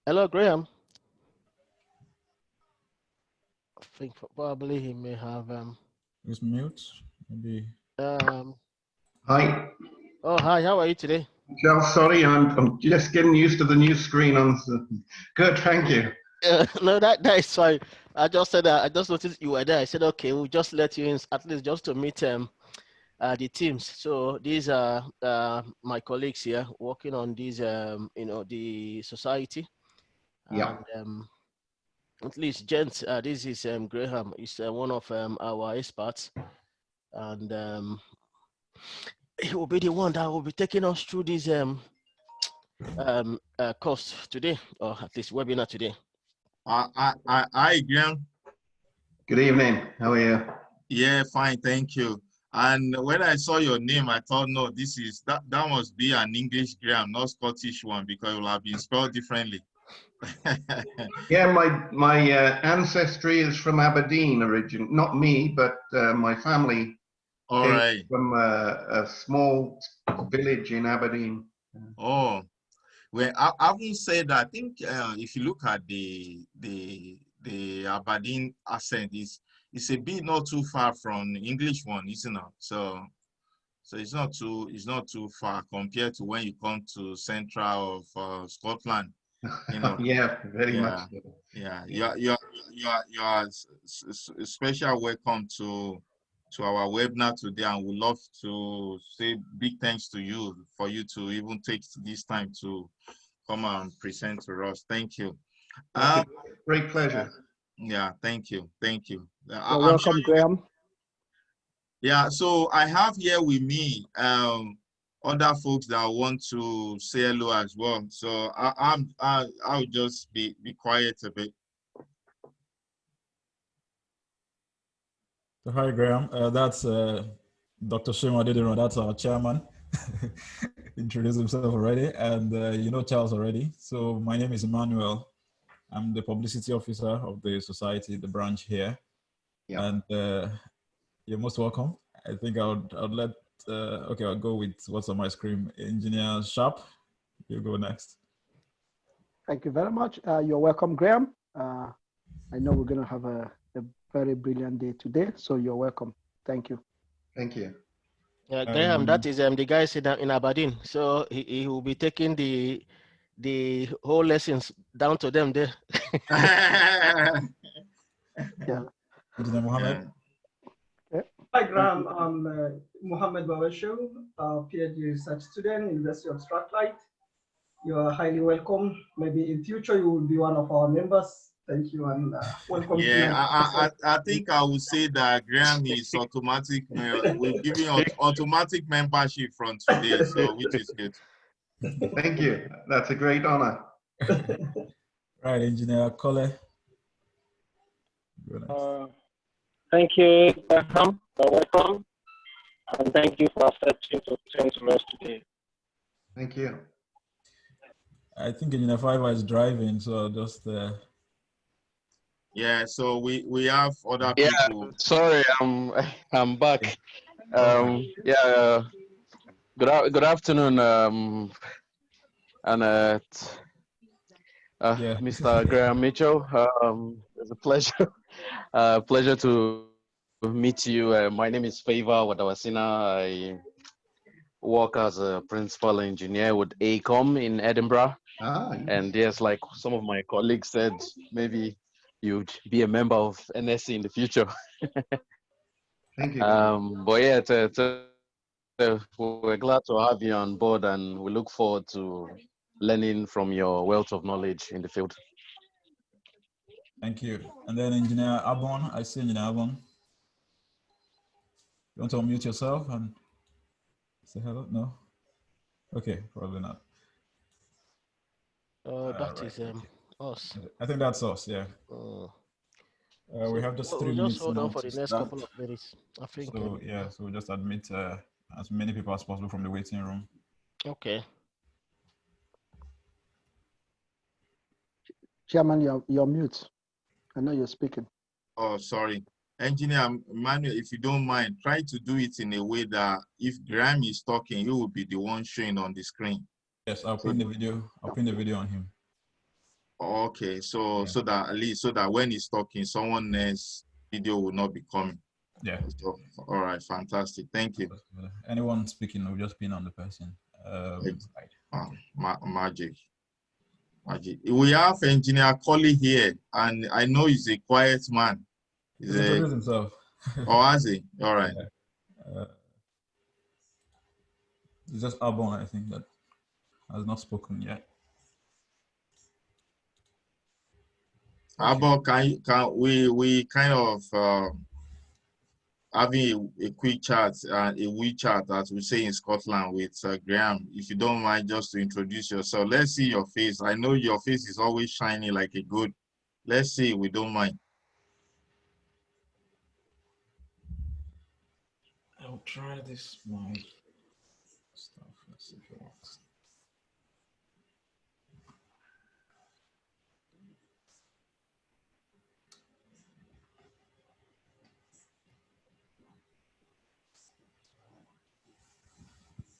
Hello, Graham. I think probably he may have It's mute. Maybe. um Hi. oh hi, how are you today? Joe, sorry, I'm just getting used to the new screen on. Good, thank you. No, that is fine. I just said I just noticed you were there. I said okay, we'll just let you in at least just to meet the teams. So these are my colleagues here working on these the society. Yeah. And at least gents, this is Graham. He's one of our experts, and he will be the one that will be taking us through this course today, or at least webinar today. Hi, Graham. Good evening. How are you? Yeah, fine, thank you. And when I saw your name, I thought, no, that must be an English Graham, not Scottish one, because it will have been spelled differently. Yeah, my ancestry is from Aberdeen, not me, but my family All came right. from a small village in Aberdeen. Oh, well, I won't say that. I think if you look at the Aberdeen accent, it's a bit not too far from the English one, isn't it? So it's not too far compared to when you come to central of Scotland. You know. Yeah, very much Yeah. so. Yeah. You are special welcome to our webinar today, and we'd love to say big thanks to you for you to even take this time to come and present to us. Thank you. Great pleasure. Yeah, thank you. You're welcome, Graham. Yeah, so I have here with me other folks that want to say hello as well. So I'll just be quiet a bit. So hi, Graham. That's Dr. Shima Didiron. That's our chairman. Introduced himself already, and you know Charles already. So my name is Emmanuel. I'm the publicity officer of the society, the branch here. Yeah. And you're most welcome. I think I'll let. Okay, I'll go with what's on my screen. Engineer Sharp, you go next. Thank you very much. You're welcome, Graham. I know we're going to have a very brilliant day today, so you're welcome. Thank you. Thank you. Yeah, Graham, that is the guy in Aberdeen. So he will be taking the whole lessons down to them there. Yeah. Engineer Mohammed. Hi, Graham. I'm Mohammed Bawashu, PhD research student, University of Strathclyde. You are highly welcome. Maybe in future you will be one of our members. Thank you and welcome. Yeah, I think I would say that Graham is automatic. We're giving automatic membership from today, so which is good. Thank you. That's a great honor. Right, Engineer Kole. Thank you, Graham. You're welcome. And thank you for accepting to attend to us today. Thank you. I think Engineer Fiver is driving, so I'll just. Yeah, so we have other people. Sorry, I'm back. Yeah. Good afternoon, and Yeah. Mr. Graham Mitchell. It's a pleasure, pleasure to meet you. My name is Favor Wadawasina. I work as a principal engineer with ACOM in Edinburgh. Yes. And yes, like some of my colleagues said, maybe you'd be a member of NSC in the future. Thank you. But yeah, we're glad to have you on board, and we look forward to learning from your wealth of knowledge in the field. Thank you. And then Engineer Abon, I see Engineer Abon. You want to unmute yourself and say hello? No? Okay, probably not. That is us. I think that's us, yeah. We have just 3 minutes. Just hold now on for to the next start. couple of minutes. I think. So yeah, so we'll just admit as many people as possible from the waiting room. Okay. Chairman, you're mute. I know you're speaking. Oh, sorry. Engineer Emmanuel, if you don't mind, try to do it in a way that if Graham is talking, you will be the one showing on the screen. Yes, I'll pin the video. I'll pin the video on him. Okay, so Yeah. so that at least so that when he's talking, someone else video will not be coming. Yeah. So, all right, fantastic. Thank you. Anyone speaking will just pin on the person. Magic. Magic. We have engineer Collie here, and I know he's a quiet man. He's introduced himself. Oh, has he? All right. Yeah. It's just Arbon, I think, that has not spoken yet. How about can we kind of having a quick chat, a wee chat, as we say in Scotland, with Graham. If you don't mind, just to introduce yourself. Let's see your face. I know your face is always shiny like a good. Let's see. We don't mind. I'll try this my stuff. Let's see if it works.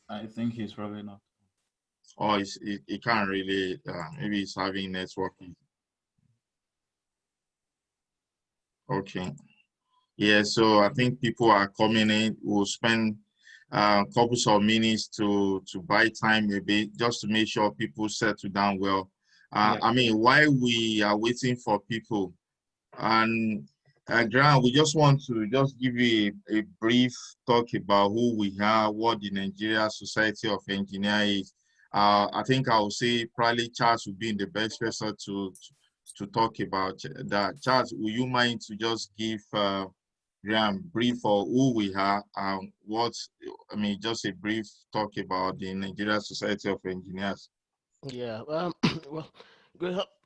I think he's probably not. Or it can't really. Maybe he's having networking. Okay. Yeah. So I think people are coming in. We'll spend couples of minutes to buy time a bit just to make sure people settle down well. Yeah. I mean, while we are waiting for people, and Grant, we just want to just give you a brief talk about who we are, what the Nigeria Society of Engineers is. I think I would say probably Charles would be the best person to talk about that. Charles, will you mind to just give Graham brief for who we are and just a brief talk about the Nigeria Society of Engineers? Yeah, well,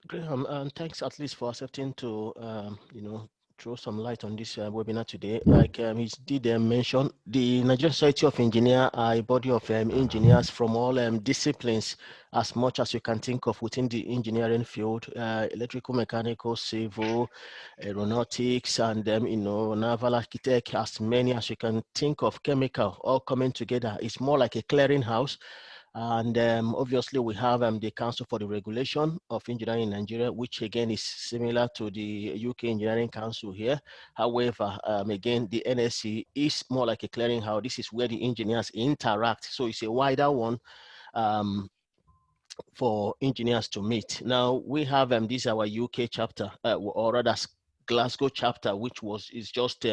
Graham, thanks at least for accepting to, throw some light on this webinar today. Like he did mention, the Nigerian Society of Engineers are a body of engineers from all disciplines, as much as you can think of within the engineering field, electrical, mechanical, civil, aeronautics, and naval architect, as many as you can think of, chemical, all coming together. It's more like a clearinghouse. And obviously, we have the Council for the Regulation of Engineering in Nigeria, which again is similar to the UK Engineering Council here. However, again, the NSC is more like a clearinghouse. This is where the engineers interact. So it's a wider one for engineers to meet. Now, we have this our UK chapter, or rather Glasgow chapter, which is just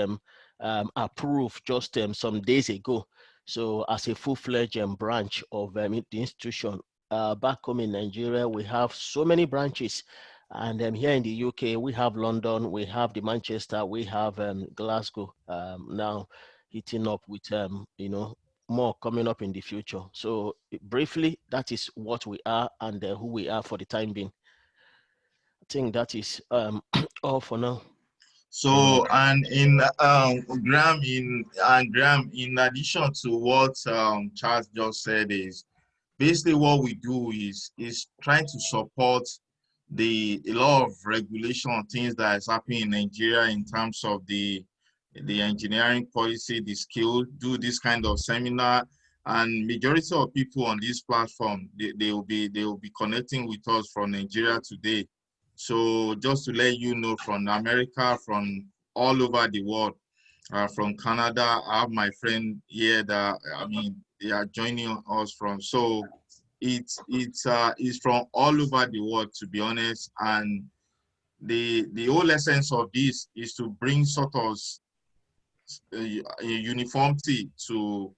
approved just some days ago. So as a full-fledged branch of the institution, back home in Nigeria, we have so many branches. And here in the UK, we have London, we have the Manchester, we have Glasgow now heating up with, more coming up in the future. So briefly, that is what we are and who we are for the time being. I think that is all for now. So, and in Graham, in addition to what Charles just said, is basically what we do is trying to support a lot of regulation things that is happening in Nigeria in terms of the engineering policy, the skill, do this kind of seminar, and majority of people on this platform, they will be connecting with us from Nigeria today. So just to let you know, from America, from all over the world, from Canada, I have my friend here that, they are joining us from. So it's from all over the world, to be honest. And the whole essence of this is to bring sort of a uniformity to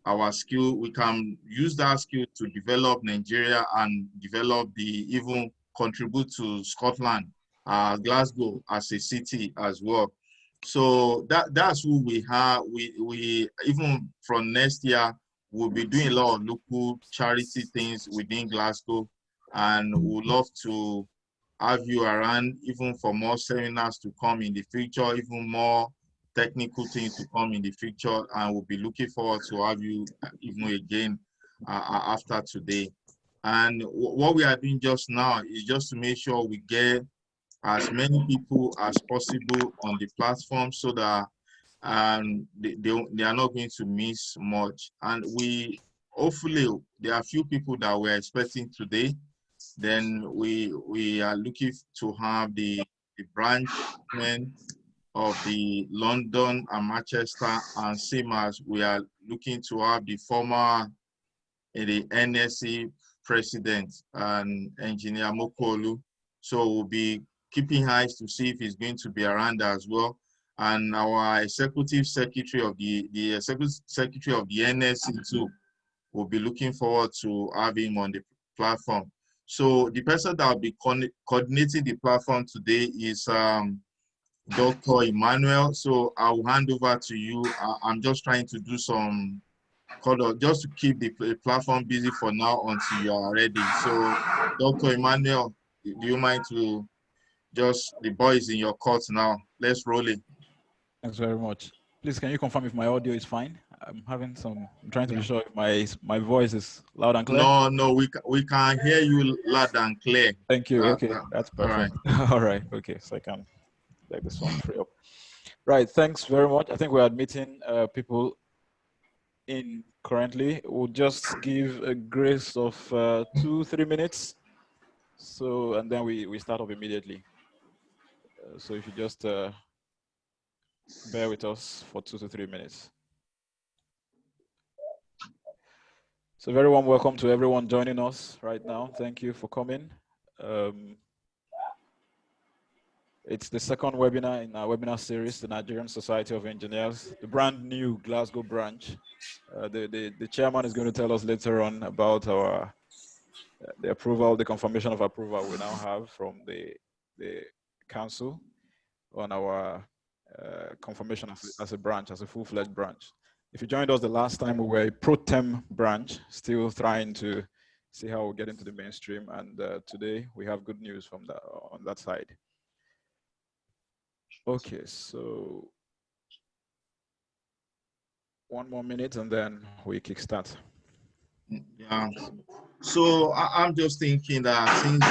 our skill. We can use that skill to develop Nigeria and even contribute to Scotland, Glasgow as a city as well. So that's who we are. We even from next year, we'll be doing a lot of local charity things within Glasgow, and we'd love to have you around even for more seminars to come in the future, even more technical things to come in the future, and we'll be looking forward to have you even again after today. And what we are doing just now is just to make sure we get as many people as possible on the platform so that they are not going to miss much. And hopefully there are a few people that we're expecting today. Then we are looking to have the branch of the London and Manchester, and same as we are looking to have the former the NSC president and engineer Mokolu. So we'll be keeping eyes to see if he's going to be around as well. And our executive secretary of the executive secretary of the NSC too will be looking forward to having him on the platform. So the person that will be coordinating the platform today is Dr. Emmanuel. So I will hand over to you. I'm just trying to do some just to keep the platform busy for now until you are ready. So Dr. Emmanuel, do you mind to just, the ball is in your court now. Let's roll it. Thanks very much. Please, can you confirm if my audio is fine? I'm trying to be sure if my voice is loud and clear. No, we can hear you loud and clear. Thank you. Okay, that's perfect. All right. All right. Okay, so I can let this one free up. Right. Thanks very much. I think we're admitting people in currently. We'll just give a grace of 2-3 minutes. So, and then we start off immediately. So if you just bear with us for 2 to 3 minutes. So very warm welcome to everyone joining us right now. Thank you for coming. It's the second webinar in our webinar series, the Nigerian Society of Engineers, the brand new Glasgow branch. The chairman is going to tell us later on about our the approval, the confirmation of approval we now have from the council on our confirmation as a branch, as a full-fledged branch. If you joined us the last time, we were a pro-tem branch, still trying to see how we get into the mainstream. And today we have good news from on that side. Okay, so 1 more minute and then we kickstart. Yeah. So I'm just thinking that since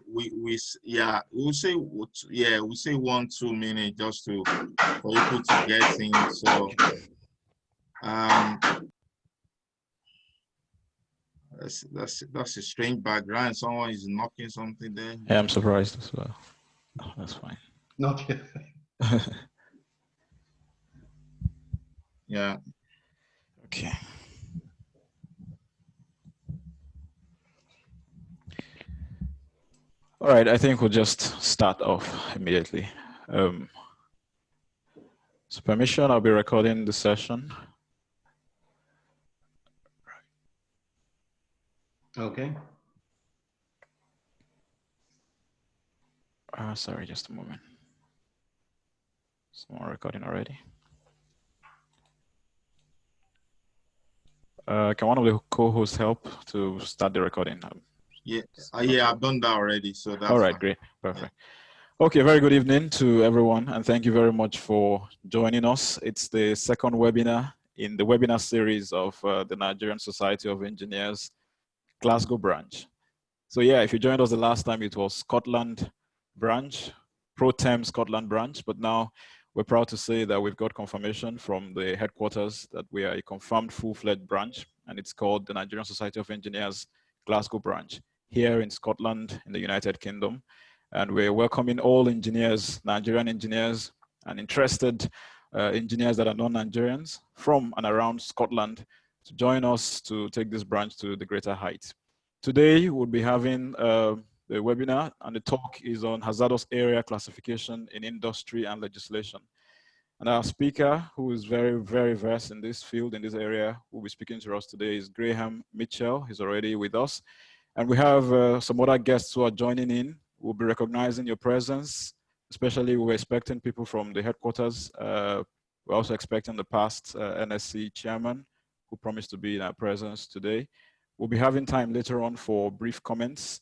we'll say 1-2 minutes just for people to get in. So that's a strange background. Someone is knocking something there. Yeah, I'm surprised as well. Oh, that's fine. Not yet. Yeah. Okay. All right, I think we'll just start off immediately. So permission, I'll be recording the session. Okay. Sorry, just a moment. Someone recording already. Can one of the co-hosts help to start the recording? Yeah, I've done that already. So that's all right, fine. great, perfect. Okay, very good evening to everyone, and thank you very much for joining us. It's the second webinar in the webinar series of the Nigerian Society of Engineers Glasgow branch. So yeah, if you joined us the last time, it was Scotland branch, pro-tem Scotland branch, but now we're proud to say that we've got confirmation from the headquarters that we are a confirmed full-fledged branch, and it's called the Nigerian Society of Engineers Glasgow branch here in Scotland in the United Kingdom. And we're welcoming all engineers, Nigerian engineers, and interested engineers that are non-Nigerians from and around Scotland to join us to take this branch to the greater heights. Today, we'll be having the webinar, and the talk is on hazardous area classification in industry and legislation. And our speaker, who is very, very versed in this field, in this area, who will be speaking to us today is Graham Mitchell. He's already with us. And we have some other guests who are joining in. We'll be recognizing your presence, especially we're expecting people from the headquarters. We're also expecting the past NSC chairman who promised to be in our presence today. We'll be having time later on for brief comments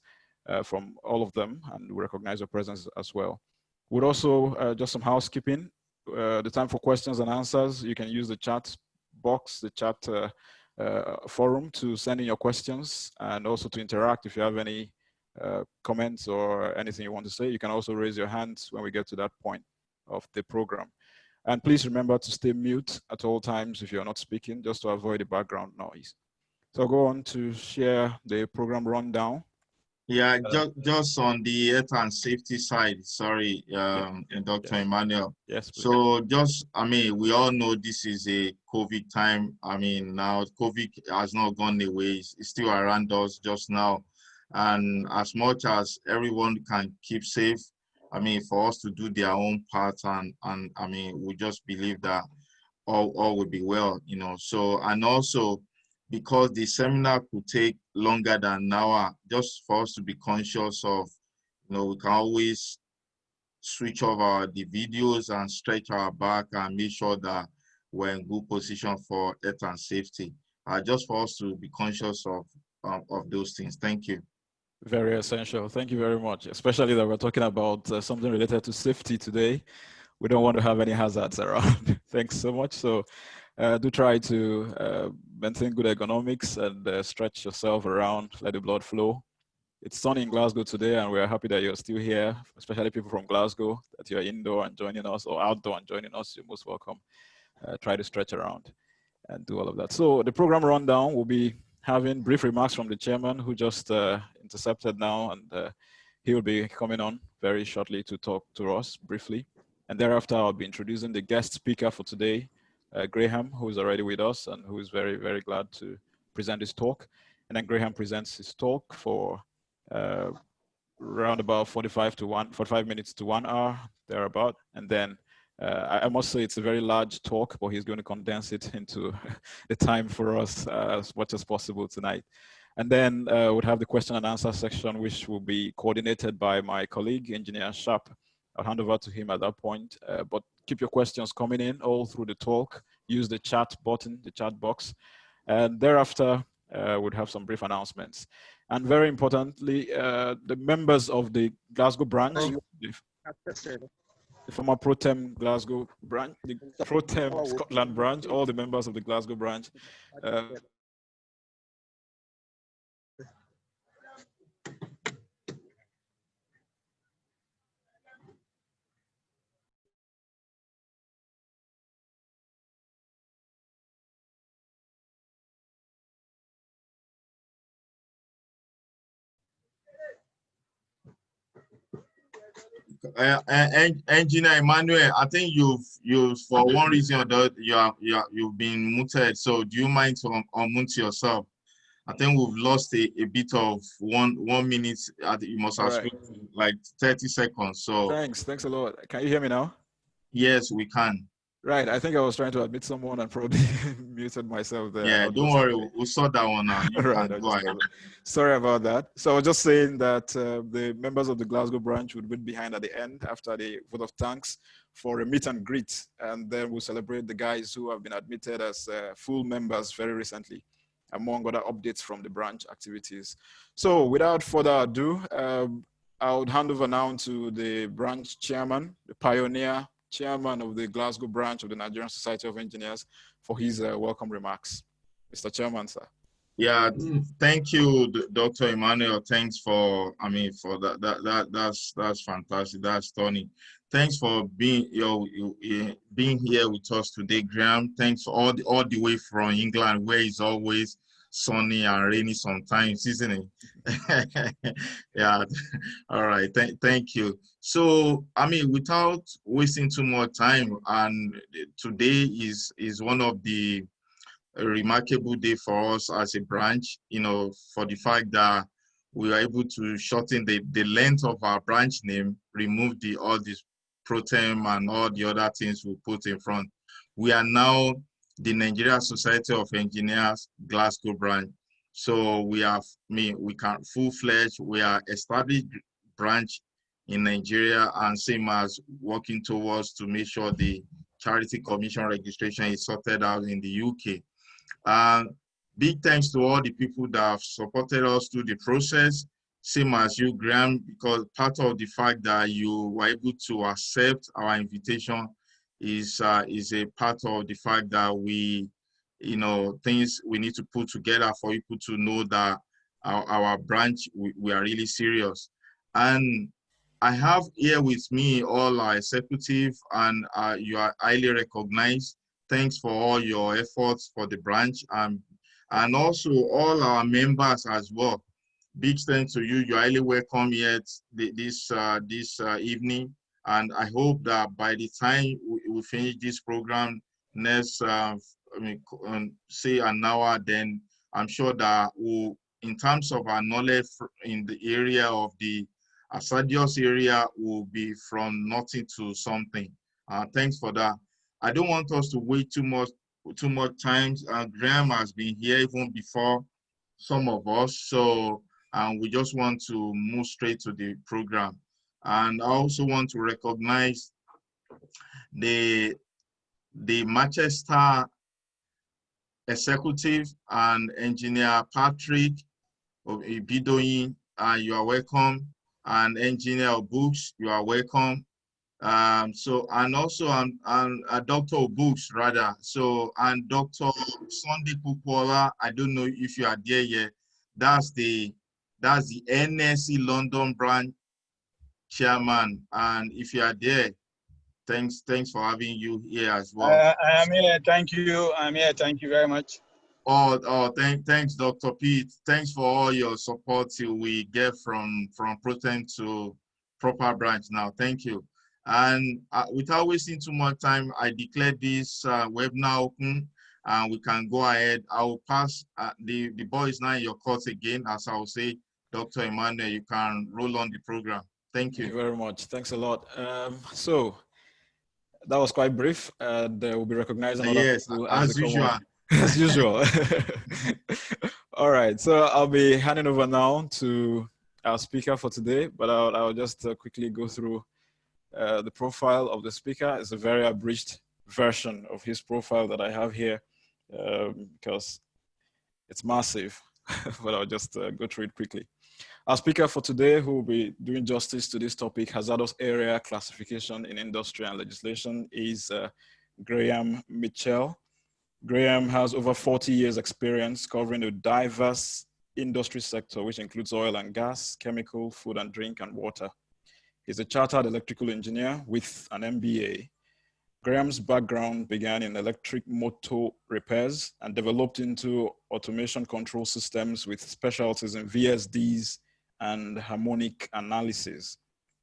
from all of them, and we recognize your presence as well. We'd also, just some housekeeping, the time for questions and answers, you can use the chat box, the chat forum to send in your questions, and also to interact if you have any comments or anything you want to say. You can also raise your hands when we get to that point of the program. And please remember to stay mute at all times if you're not speaking, just to avoid the background noise. So I'll go on to share the program rundown. Yeah, just on the health and safety side, sorry, Dr. Yes. Emmanuel. Yes, please. So just, I mean, we all know this is a COVID time. I mean, now COVID has not gone away. It's still around us just now. And as much as everyone can keep safe, I mean, for us to do their own part and I mean, we just believe that all will be well, you know. So, and also because the seminar could take longer than an hour, just for us to be conscious of, you know, we can always switch over the videos and stretch our back and make sure that we're in good position for health and safety. Just for us to be conscious of those things. Thank you. Very essential. Thank you very much. Especially that we're talking about something related to safety today. We don't want to have any hazards around. Thanks so much. So do try to maintain good ergonomics and stretch yourself around, let the blood flow. It's sunny in Glasgow today, and we're happy that you're still here, especially people from Glasgow, that you're indoor and joining us, or outdoor and joining us. You're most welcome. Try to stretch around and do all of that. So the program rundown will be having brief remarks from the chairman, who just intercepted now, and he will be coming on very shortly to talk to us briefly. And thereafter, I'll be introducing the guest speaker for today, Graham, who is already with us and who is very, very glad to present his talk. And then Graham presents his talk for around about 45 minutes to 1 hour, thereabout. And then I must say it's a very large talk, but he's going to condense it into the time for us as much as possible tonight. And then we'll have the question and answer section, which will be coordinated by my colleague, Engineer Sharp. I'll hand over to him at that point, but keep your questions coming in all through the talk. Use the chat button, the chat box. And thereafter, we'll have some brief announcements. And very importantly, the members of the Glasgow branch, the former Pro-Tem Glasgow branch, the Pro-Tem Scotland branch, all the members of the Glasgow branch. Engineer Emmanuel, I think you've for one reason or the other, you've been muted. So do you mind to unmute yourself? I think we've lost a bit of one minute. You must have spoken like 30 seconds. So thanks a lot. Can you hear me now? Yes, we can. Right, I think I was trying to admit someone and probably muted myself there. Yeah, don't worry, we'll sort that one out. Sorry about that. So I was just saying that the members of the Glasgow branch would be behind at the end after the vote of thanks for a meet and greet, and then we'll celebrate the guys who have been admitted as full members very recently, among other updates from the branch activities. So without further ado, I would hand over now to the branch chairman, the pioneer chairman of the Glasgow branch of the Nigerian Society of Engineers, for his welcome remarks. Mr. Chairman, sir. Yeah, thank you, Dr. Emmanuel. Thanks for, I mean, for that's fantastic. That's Tony. Thanks for being being here with us today, Graham. Thanks for all the way from England, where it's always sunny and rainy sometimes, isn't it? Yeah. All right. Thank you. So, I mean, without wasting too much time, and today is one of the a remarkable day for us as a branch, you know, for the fact that we are able to shorten the length of our branch name, remove all these Pro-Tem and all the other things we put in front. We are now the Nigeria Society of Engineers Glasgow branch. So we have, we can full-fledged, we are established branch in Nigeria, and same as working towards to make sure the Charity Commission registration is sorted out in the UK. Big thanks to all the people that have supported us through the process, same as you, Graham, because part of the fact that you were able to accept our invitation is a part of the fact that we, you know, things we need to put together for people to know that our branch, we are really serious. And I have here with me all our executive, and you are highly recognized. Thanks for all your efforts for the branch, and also all our members as well. big thanks to you. You're highly welcome here this evening. And I hope that by the time we finish this program next, say an hour, then I'm sure that we'll, in terms of our knowledge in the area of the Hazardous area, will be from nothing to something. Thanks for that. I don't want us to wait too much time. Graham has been here even before some of us, so we just want to move straight to the program. And I also want to recognize the Manchester executive and engineer Patrick of Ibidoyin, you are welcome. And engineer Books, you are welcome. And also Dr. Books rather. So, and Dr. Sunday Pupola, I don't know if you are there yet. That's the NSC London branch chairman. And if you are there, thanks for having you here as well. I am here. Thank you. I'm here. Thank you very much. Thanks, Dr. Pete. Thanks for all your support till we get from Protem to proper branch now. Thank you. And without wasting too much time, I declare this webinar open, and we can go ahead. I will pass the ball is now in your court again, as I will say, Dr. Emmanuel, you can roll on the program. Thank you. Thank you very much. Thanks a lot. So that was quite brief. We'll be recognizing other people as usual. As usual. All right. So I'll be handing over now to our speaker for today, but I'll just quickly go through the profile of the speaker. It's a very abridged version of his profile that I have here because it's massive, but I'll just go through it quickly. Our speaker for today, who will be doing justice to this topic, hazardous area classification in industry and legislation, is Graham Mitchell. Graham has over 40 years experience covering a diverse industry sector, which includes oil and gas, chemical, food and drink, and water. He's a chartered electrical engineer with an MBA. Graham's background began in electric motor repairs and developed into automation control systems with specialties in VSDs and harmonic analysis.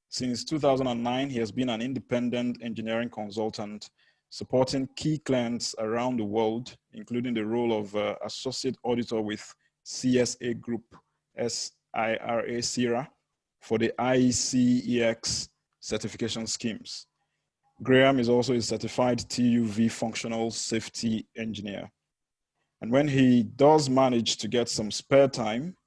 Since 2009, he has been an independent engineering consultant supporting key clients around the world, including the role of associate auditor with CSA Group, IECEX, for the IECEX certification schemes. Graham is also a certified TUV functional safety engineer. And when he does manage to get some spare time,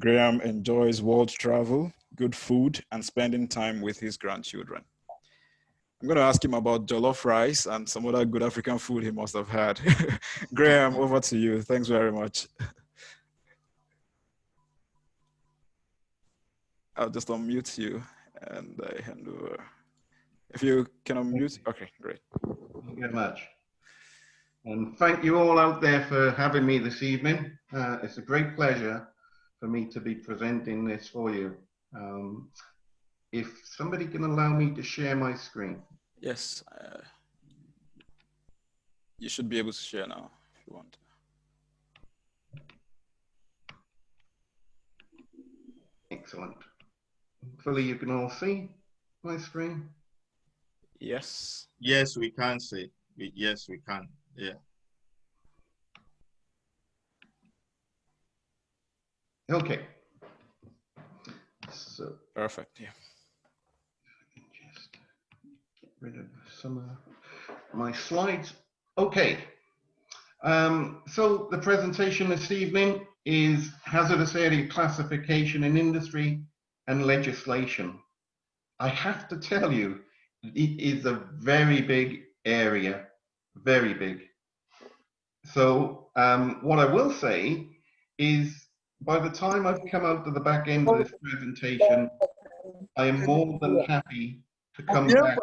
Graham enjoys world travel, good food, and spending time with his grandchildren. I'm going to ask him about jollof rice and some other good African food he must have had. Graham, over to you. Thanks very much. I'll just unmute you and I hand over. If you can unmute, okay, great. Thank you very much. And thank you all out there for having me this evening. It's a great pleasure for me to be presenting this for you. If somebody can allow me to share my screen. Yes, you should be able to share now if you want. Excellent. Hopefully you can all see my screen. Yes. Yes, we can see. Yes, we can. Yeah. Okay. So perfect. Yeah. Just get rid of some of my slides. Okay. So the presentation this evening is hazardous area classification in industry and legislation. I have to tell you, it is a very big area, very big. So what I will say is, by the time I've come out to the back end of this presentation, I am more than happy to come back.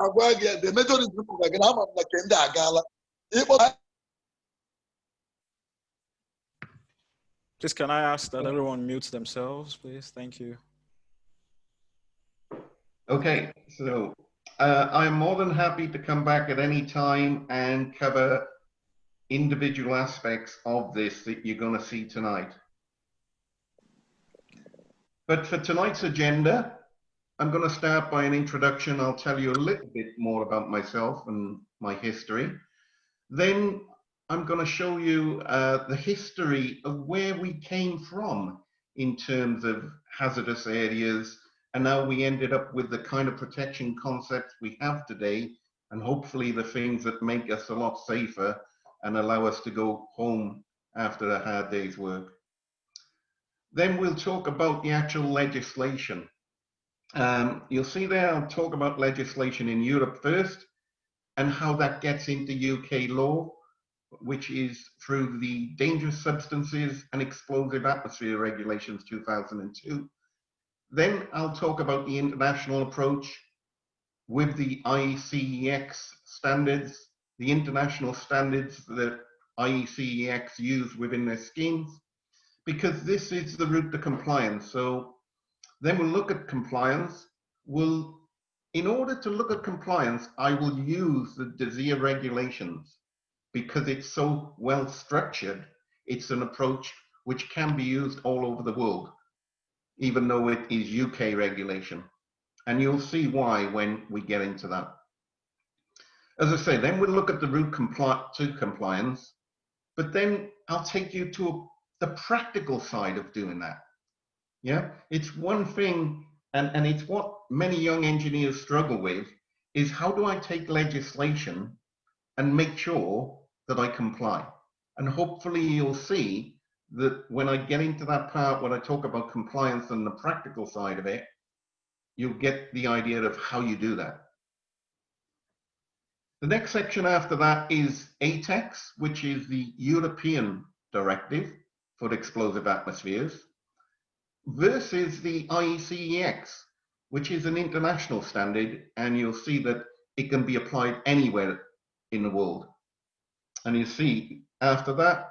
Please, can I ask that everyone mutes themselves, please? Thank you. Okay, so I'm more than happy to come back at any time and cover individual aspects of this that you're going to see tonight. But for tonight's agenda, I'm going to start by an introduction. I'll tell you a little bit more about myself and my history. Then I'm going to show you the history of where we came from in terms of hazardous areas and how we ended up with the kind of protection concepts we have today, and hopefully the things that make us a lot safer and allow us to go home after a hard day's work. Then we'll talk about the actual legislation. You'll see there, I'll talk about legislation in Europe first and how that gets into UK law, which is through the Dangerous Substances and Explosive Atmosphere Regulations 2002. Then I'll talk about the international approach with the IECEX standards, the international standards that IECEX use within their schemes, because this is the route to compliance. So then we'll look at compliance. In order to look at compliance, I will use the DSEAR regulations because it's so well structured. It's an approach which can be used all over the world, even though it is UK regulation. And you'll see why when we get into that. As I say, then we'll look at the route to compliance, but then I'll take you to the practical side of doing that. Yeah, it's one thing, and it's what many young engineers struggle with, is how do I take legislation and make sure that I comply? And hopefully you'll see that when I get into that part, when I talk about compliance and the practical side of it, you'll get the idea of how you do that. The next section after that is IECEX, which is the European Directive for Explosive Atmospheres, versus the IECEX, which is an international standard, and you'll see that it can be applied anywhere in the world. And you see, after that,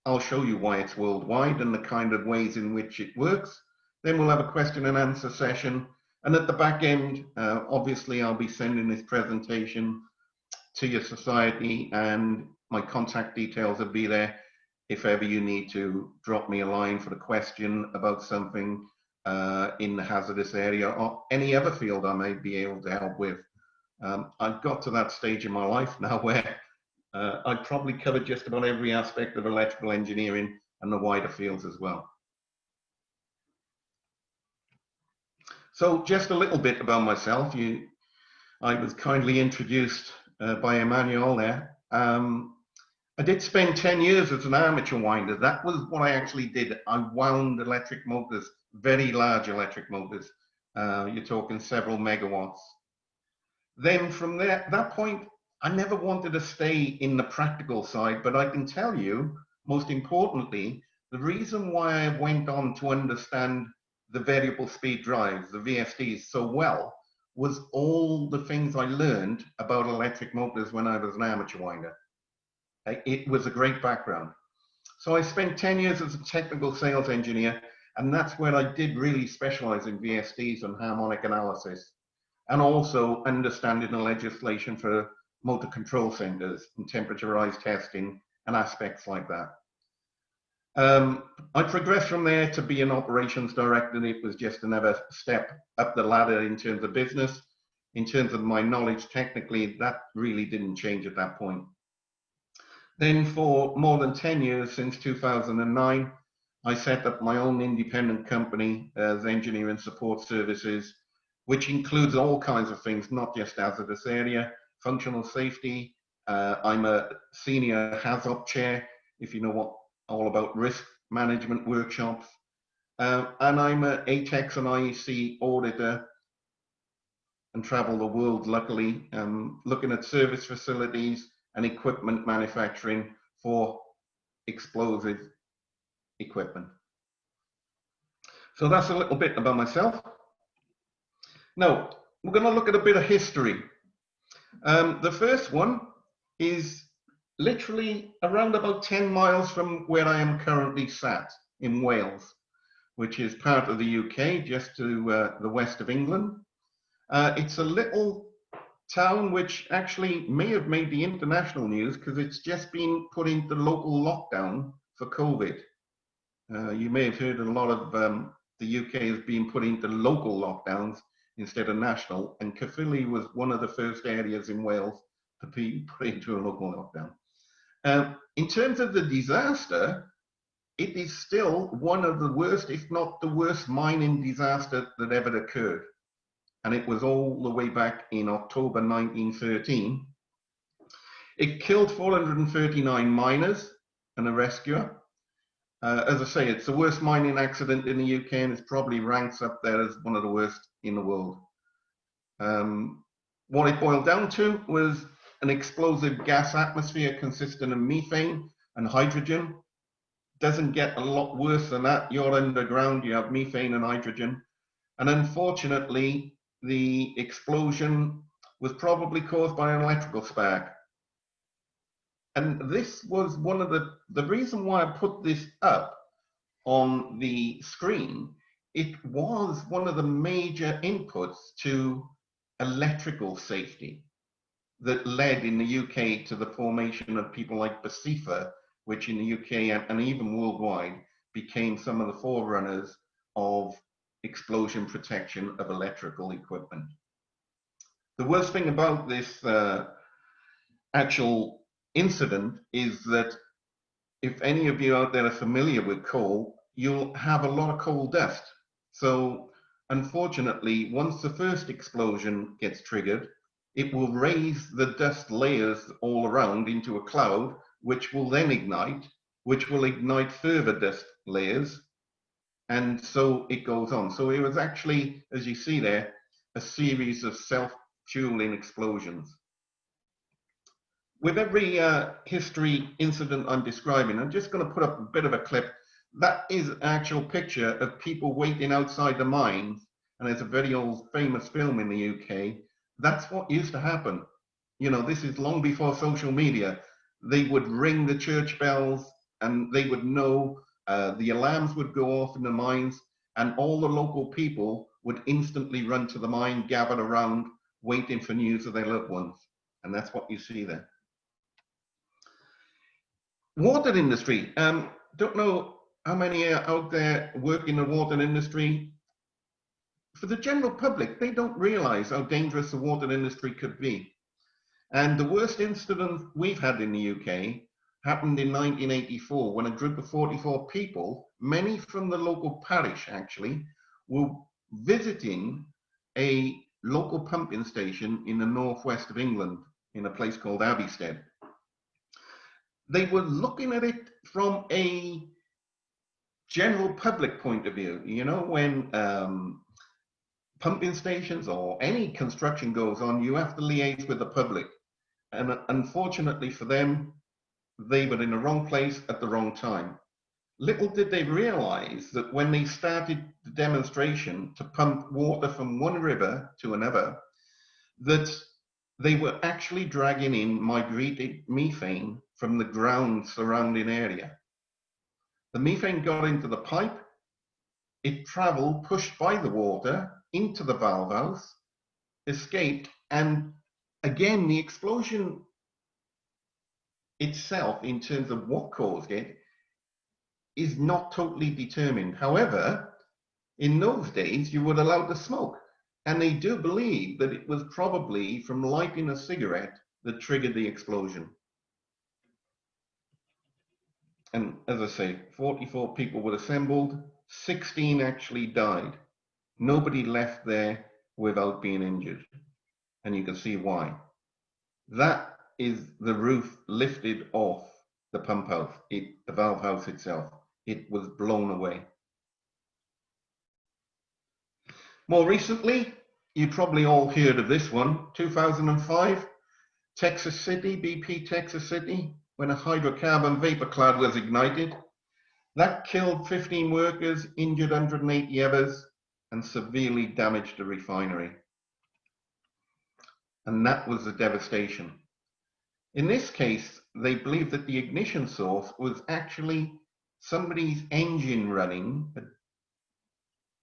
I'll show you why it's worldwide and the kind of ways in which it works. Then we'll have a question and answer session. And at the back end, obviously, I'll be sending this presentation to your society, and my contact details will be there if ever you need to drop me a line for a question about something in the hazardous area or any other field I may be able to help with. I've got to that stage in my life now where I've probably covered just about every aspect of electrical engineering and the wider fields as well. So just a little bit about myself. I was kindly introduced by Emmanuel there. I did spend 10 years as an armature winder. That was what I actually did. I wound electric motors, very large electric motors. You're talking several megawatts. Then from that point, I never wanted to stay in the practical side, but I can tell you, most importantly, the reason why I went on to understand the variable speed drives, the VSDs, so well, was all the things I learned about electric motors when I was an armature winder. It was a great background. So I spent 10 years as a technical sales engineer, and that's where I did really specialize in VSDs and harmonic analysis, and also understanding the legislation for motor control centers and temperaturized testing and aspects like that. I progressed from there to be an operations director, and it was just another step up the ladder in terms of business. In terms of my knowledge technically, that really didn't change at that point. Then for more than 10 years, since 2009, I set up my own independent company as Engineering Support Services, which includes all kinds of things, not just hazardous area, functional safety. I'm a senior HAZOP chair, if you know what all about risk management workshops. And I'm an IECEX and IEC auditor and travel the world, luckily, looking at service facilities and equipment manufacturing for explosive equipment. So that's a little bit about myself. Now, we're going to look at a bit of history. The first one is literally around about 10 miles from where I am currently sat in Wales, which is part of the UK, just to the west of England. It's a little town which actually may have made the international news because it's just been put into local lockdown for COVID. You may have heard a lot of the UK has been put into local lockdowns instead of national, and Caerphilly was one of the first areas in Wales to be put into a local lockdown. In terms of the disaster, it is still one of the worst, if not the worst, mining disaster that ever occurred. And it was all the way back in October 1913. It killed 439 miners and a rescuer. As I say, it's the worst mining accident in the UK, and it probably ranks up there as one of the worst in the world. What it boiled down to was an explosive gas atmosphere consisting of methane and hydrogen. Doesn't get a lot worse than that. You're underground, you have methane and hydrogen. And unfortunately, the explosion was probably caused by an electrical spark. And this was one of the reason why I put this up on the screen. It was one of the major inputs to electrical safety that led in the UK to the formation of people like BSEAR, which in the UK and even worldwide became some of the forerunners of explosion protection of electrical equipment. The worst thing about this actual incident is that if any of you out there are familiar with coal, you'll have a lot of coal dust. So unfortunately, once the first explosion gets triggered, it will raise the dust layers all around into a cloud, which will then ignite, which will ignite further dust layers. And so it goes on. So it was actually, as you see there, a series of self-fueling explosions. With every history incident I'm describing, I'm just going to put up a bit of a clip. That is an actual picture of people waiting outside the mines. And there's a very old famous film in the UK. That's what used to happen. You know, this is long before social media. They would ring the church bells and they would know the alarms would go off in the mines, and all the local people would instantly run to the mine, gather around, waiting for news of their loved ones. And that's what you see there. Water industry. Don't know how many are out there work in the water industry. For the general public, they don't realize how dangerous the water industry could be. And the worst incident we've had in the UK happened in 1984 when a group of 44 people, many from the local parish actually, were visiting a local pumping station in the northwest of England in a place called Abbeystead. They were looking at it from a general public point of view. You know, when pumping stations or any construction goes on, you have to liaise with the public. And unfortunately for them, they were in the wrong place at the wrong time. Little did they realize that when they started the demonstration to pump water from one river to another, that they were actually dragging in migrated methane from the ground surrounding area. The methane got into the pipe, it traveled, pushed by the water into the valve house, escaped, and again, the explosion itself, in terms of what caused it, is not totally determined. However, in those days, you were allowed to smoke. And they do believe that it was probably from lighting a cigarette that triggered the explosion. And as I say, 44 people were assembled, 16 actually died. Nobody left there without being injured. And you can see why. That is the roof lifted off the pump house, the valve house itself. It was blown away. More recently, you probably all heard of this one, 2005, Texas City, BP Texas City, when a hydrocarbon vapor cloud was ignited. That killed 15 workers, injured 180 others, and severely damaged the refinery. And that was the devastation. In this case, they believe that the ignition source was actually somebody's engine running, a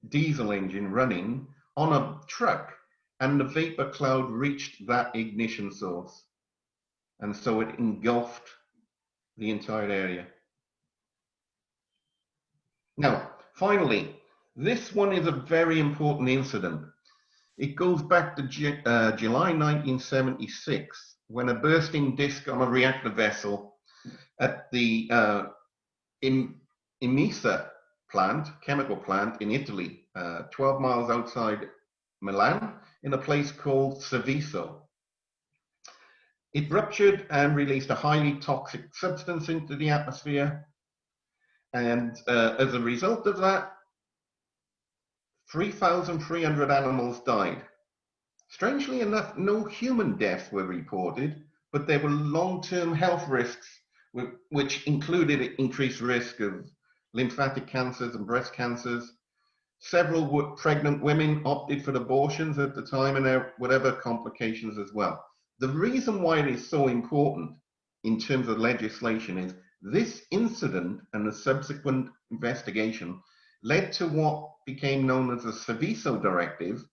diesel engine running on a truck, and the vapor cloud reached that ignition source. And so it engulfed the entire area. Now, finally, This one is a very important incident. It goes back to July 1976, when a bursting disc on a reactor vessel at the IECEX plant, chemical plant in Italy, 12 miles outside Milan, in a place called Seveso. It ruptured and released a highly toxic substance into the atmosphere. And as a result of that, 3,300 animals died. Strangely enough, no human deaths were reported, but there were long-term health risks, which included increased risk of lymphatic cancers and breast cancers. Several pregnant women opted for abortions at the time, and there were other complications as well. The reason why it is so important in terms of legislation is this incident and the subsequent investigation led to what became known as the Seveso Directive,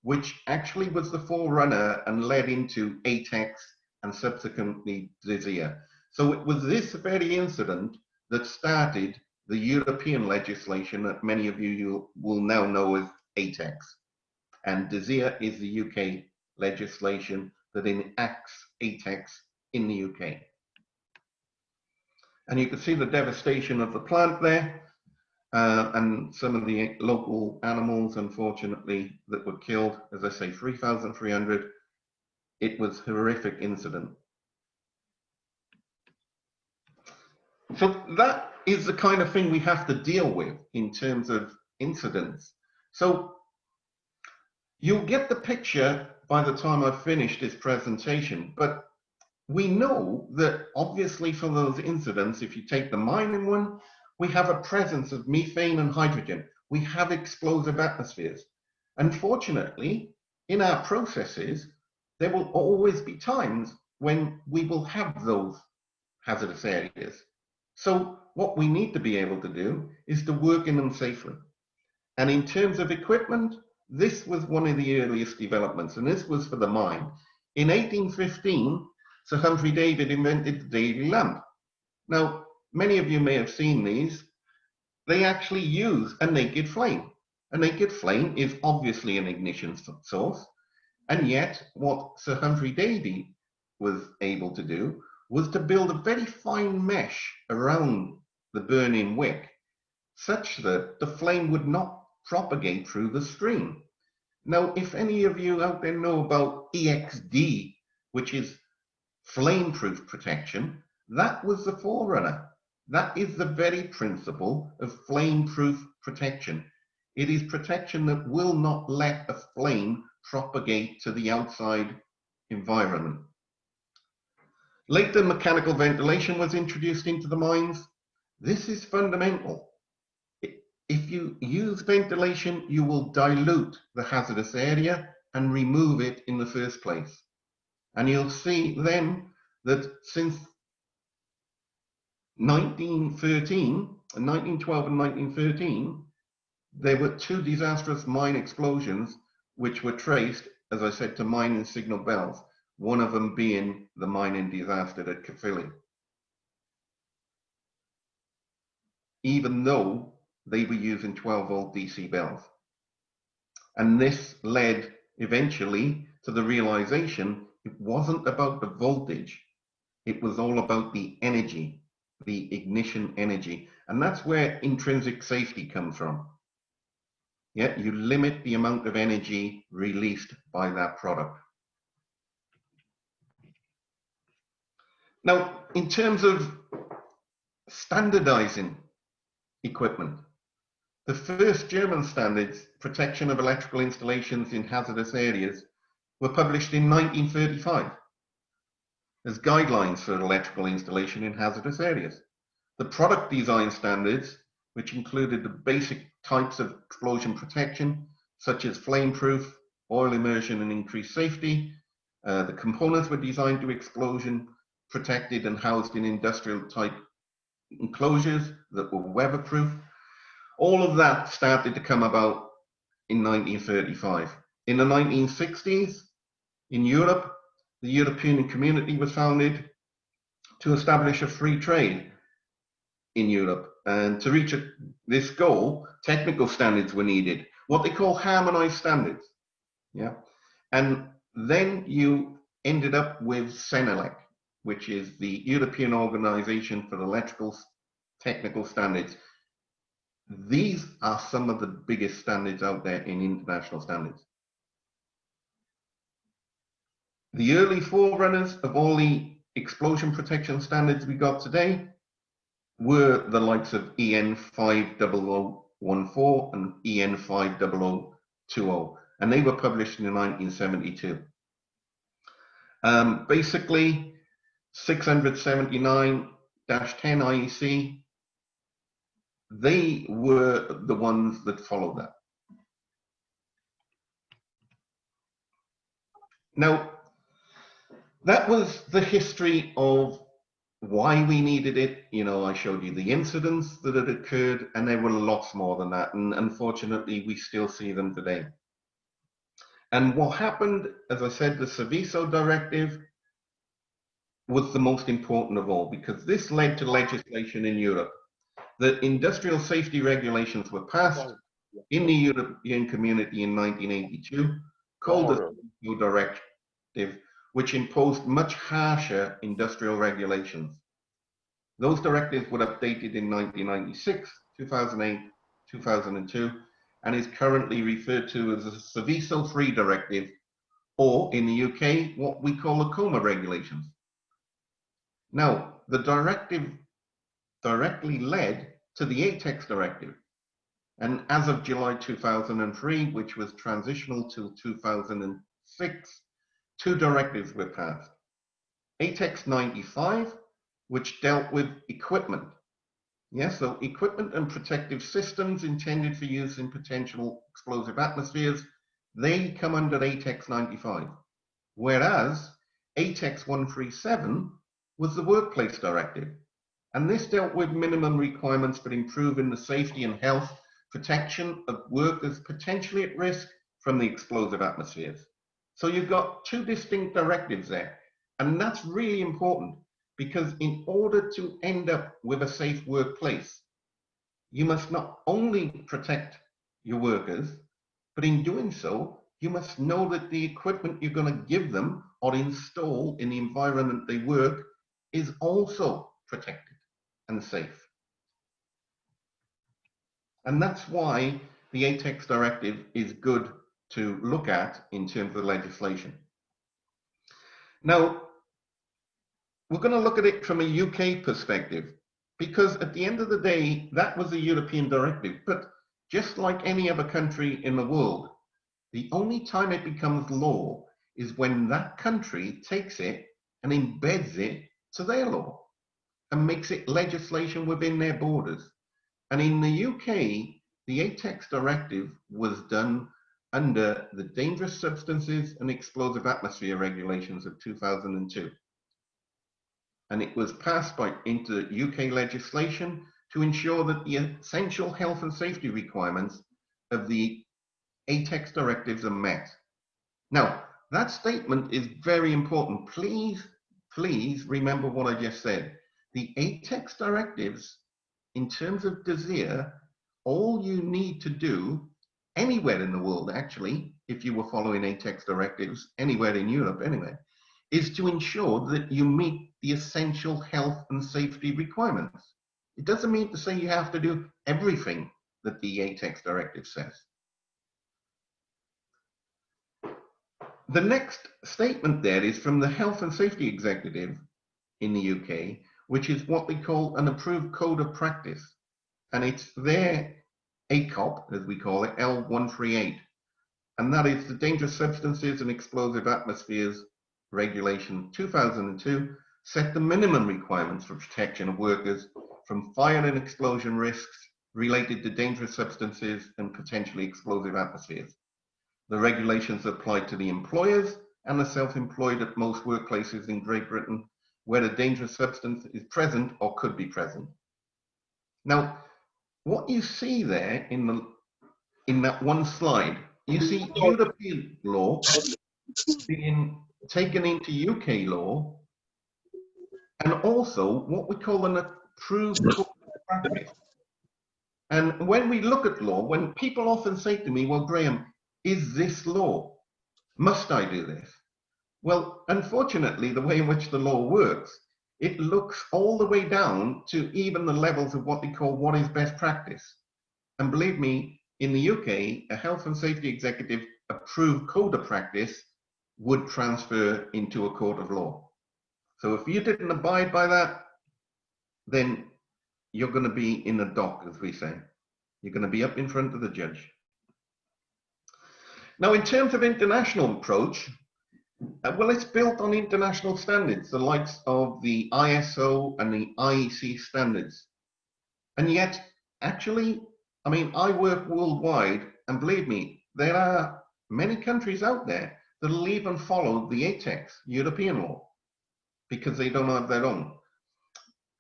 which actually was the forerunner and led into IECEX and subsequently DSEAR. So it was this very incident that started the European legislation that many of you will now know as IECEX. And DSEAR is the UK legislation that enacts IECEX in the UK. And you can see the devastation of the plant there. And some of the local animals, unfortunately, that were killed, as I say, 3,300. It was a horrific incident. So that is the kind of thing we have to deal with in terms of incidents. So you'll get the picture by the time I've finished this presentation, but we know that obviously for those incidents, if you take the mining one, we have a presence of methane and hydrogen. We have explosive atmospheres. Unfortunately, in our processes, there will always be times when we will have those hazardous areas. So what we need to be able to do is to work in them safely. And in terms of equipment, this was one of the earliest developments, and this was for the mine. In 1815, Sir Humphrey Davy invented the Davy lamp. Now, many of you may have seen these. They actually use a naked flame. A naked flame is obviously an ignition source, and yet what Sir Humphrey Davy was able to do was to build a very fine mesh around the burning wick, such that the flame would not propagate through the stream. Now, if any of you out there know about EXD, which is flame-proof protection, that was the forerunner. That is the very principle of flame-proof protection. It is protection that will not let a flame propagate to the outside environment. Later, mechanical ventilation was introduced into the mines. This is fundamental. If you use ventilation, you will dilute the hazardous area and remove it in the first place. And you'll see then that since 1912 and 1913, there were two disastrous mine explosions which were traced, as I said, to mining signal bells, one of them being the mining disaster at Caerphilly. Even though they were using 12-volt DC bells. And this led eventually to the realization it wasn't about the voltage, it was all about the energy, the ignition energy. And that's where intrinsic safety comes from. Yeah, you limit the amount of energy released by that product. Now, in terms of standardizing equipment, the first German standards, protection of electrical installations in hazardous areas, were published in 1935 as guidelines for electrical installation in hazardous areas. The product design standards, which included the basic types of explosion protection, such as flame-proof, oil immersion, and increased safety. The components were designed to explosion protected and housed in industrial type enclosures that were weatherproof. All of that started to come about in 1935. In the 1960s, in Europe, the European Community was founded to establish a free trade in Europe. And to reach this goal, technical standards were needed, what they call harmonized standards. Yeah. And then you ended up with CENELEC, which is the European Organization for Electrical Technical Standards. These are some of the biggest standards out there in international standards. The early forerunners of all the explosion protection standards we got today were the likes of EN 50014 and EN 50020, and they were published in 1972. Basically, 679-10 IEC, they were the ones that followed that. Now, that was the history of why we needed it. You know, I showed you the incidents that had occurred, and there were lots more than that. And unfortunately, we still see them today. And what happened, as I said, the Seveso directive was the most important of all, because this led to legislation in Europe. The industrial safety regulations were passed in the European community in 1982, called the Seveso directive, which imposed much harsher industrial regulations. Those directives were updated in 1996, 2008, 2002, and is currently referred to as the Seveso III directive, or in the UK, what we call the COMA regulations. Now, the directive directly led to the IECEX directive. And as of July 2003, which was transitional till 2006, 2 directives were passed. IECEX 95, which dealt with equipment. Yes, so equipment and protective systems intended for use in potential explosive atmospheres, they come under IECEX 95. Whereas IECEX 137 was the workplace directive. And this dealt with minimum requirements for improving the safety and health protection of workers potentially at risk from the explosive atmospheres. So you've got 2 distinct directives there. And that's really important, because in order to end up with a safe workplace, you must not only protect your workers, but in doing so, you must know that the equipment you're going to give them or install in the environment they work is also protected and safe. And that's why the IECEX directive is good to look at in terms of legislation. Now, we're going to look at it from a UK perspective, because at the end of the day, that was a European directive. But just like any other country in the world, the only time it becomes law is when that country takes it and embeds it to their law and makes it legislation within their borders. And in the UK, the IECEX directive was done under the Dangerous Substances and Explosive Atmosphere Regulations of 2002. And it was passed into UK legislation to ensure that the essential health and safety requirements of the IECEX directives are met. Now, that statement is very important. Please remember what I just said. The IECEX directives, in terms of DSEAR, all you need to do anywhere in the world, actually, if you were following IECEX directives, anywhere in Europe anyway, is to ensure that you meet the essential health and safety requirements. It doesn't mean to say you have to do everything that the IECEX directive says. The next statement there is from the Health and Safety Executive in the UK, which is what we call an approved code of practice. And it's their ACOP, as we call it, L138. And that is the Dangerous Substances and Explosive Atmospheres Regulation 2002, set the minimum requirements for protection of workers from fire and explosion risks related to dangerous substances and potentially explosive atmospheres. The regulations apply to the employers and the self-employed at most workplaces in Great Britain where a dangerous substance is present or could be present. Now, what you see there in that one slide, you see European law being taken into UK law, and also what we call an approved code of practice. And when we look at law, when people often say to me, well, Graham, is this law? Must I do this? Well, unfortunately, the way in which the law works, it looks all the way down to even the levels of what they call what is best practice. And believe me, in the UK, a health and safety executive approved code of practice would transfer into a court of law. So if you didn't abide by that, then you're going to be in the dock, as we say. You're going to be up in front of the judge. Now, in terms of international approach, well, it's built on international standards, the likes of the ISO and the IEC standards. And yet, actually, I mean, I work worldwide, and believe me, there are many countries out there that will even follow the IECEX, European law, because they don't have their own.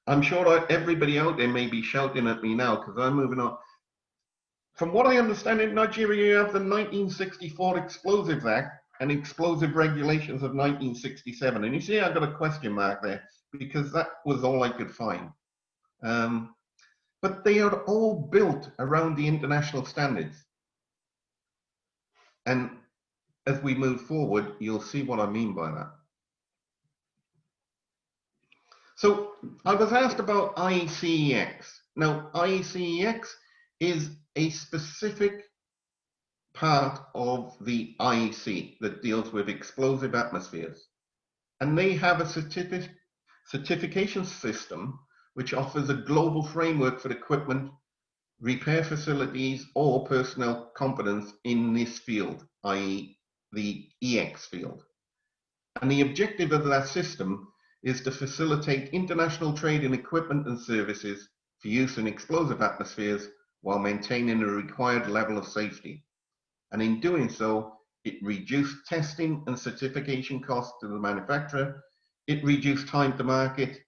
I'm sure everybody out there may be shouting at me now because I'm moving on. From what I understand, in Nigeria, you have the 1964 Explosives Act and Explosive Regulations of 1967. And you see, I've got a question mark there because that was all I could find. But they are all built around the international standards. And as we move forward, you'll see what I mean by that. So I was asked about IECEX. Now, IECEX is a specific part of the IEC that deals with explosive atmospheres. And they have a certification system which offers a global framework for equipment, repair facilities, or personnel competence in this field, i.e. the EX field. And the objective of that system is to facilitate international trade in equipment and services for use in explosive atmospheres while maintaining a required level of safety. And in doing so, it reduced testing and certification costs to the manufacturer. It reduced time to market.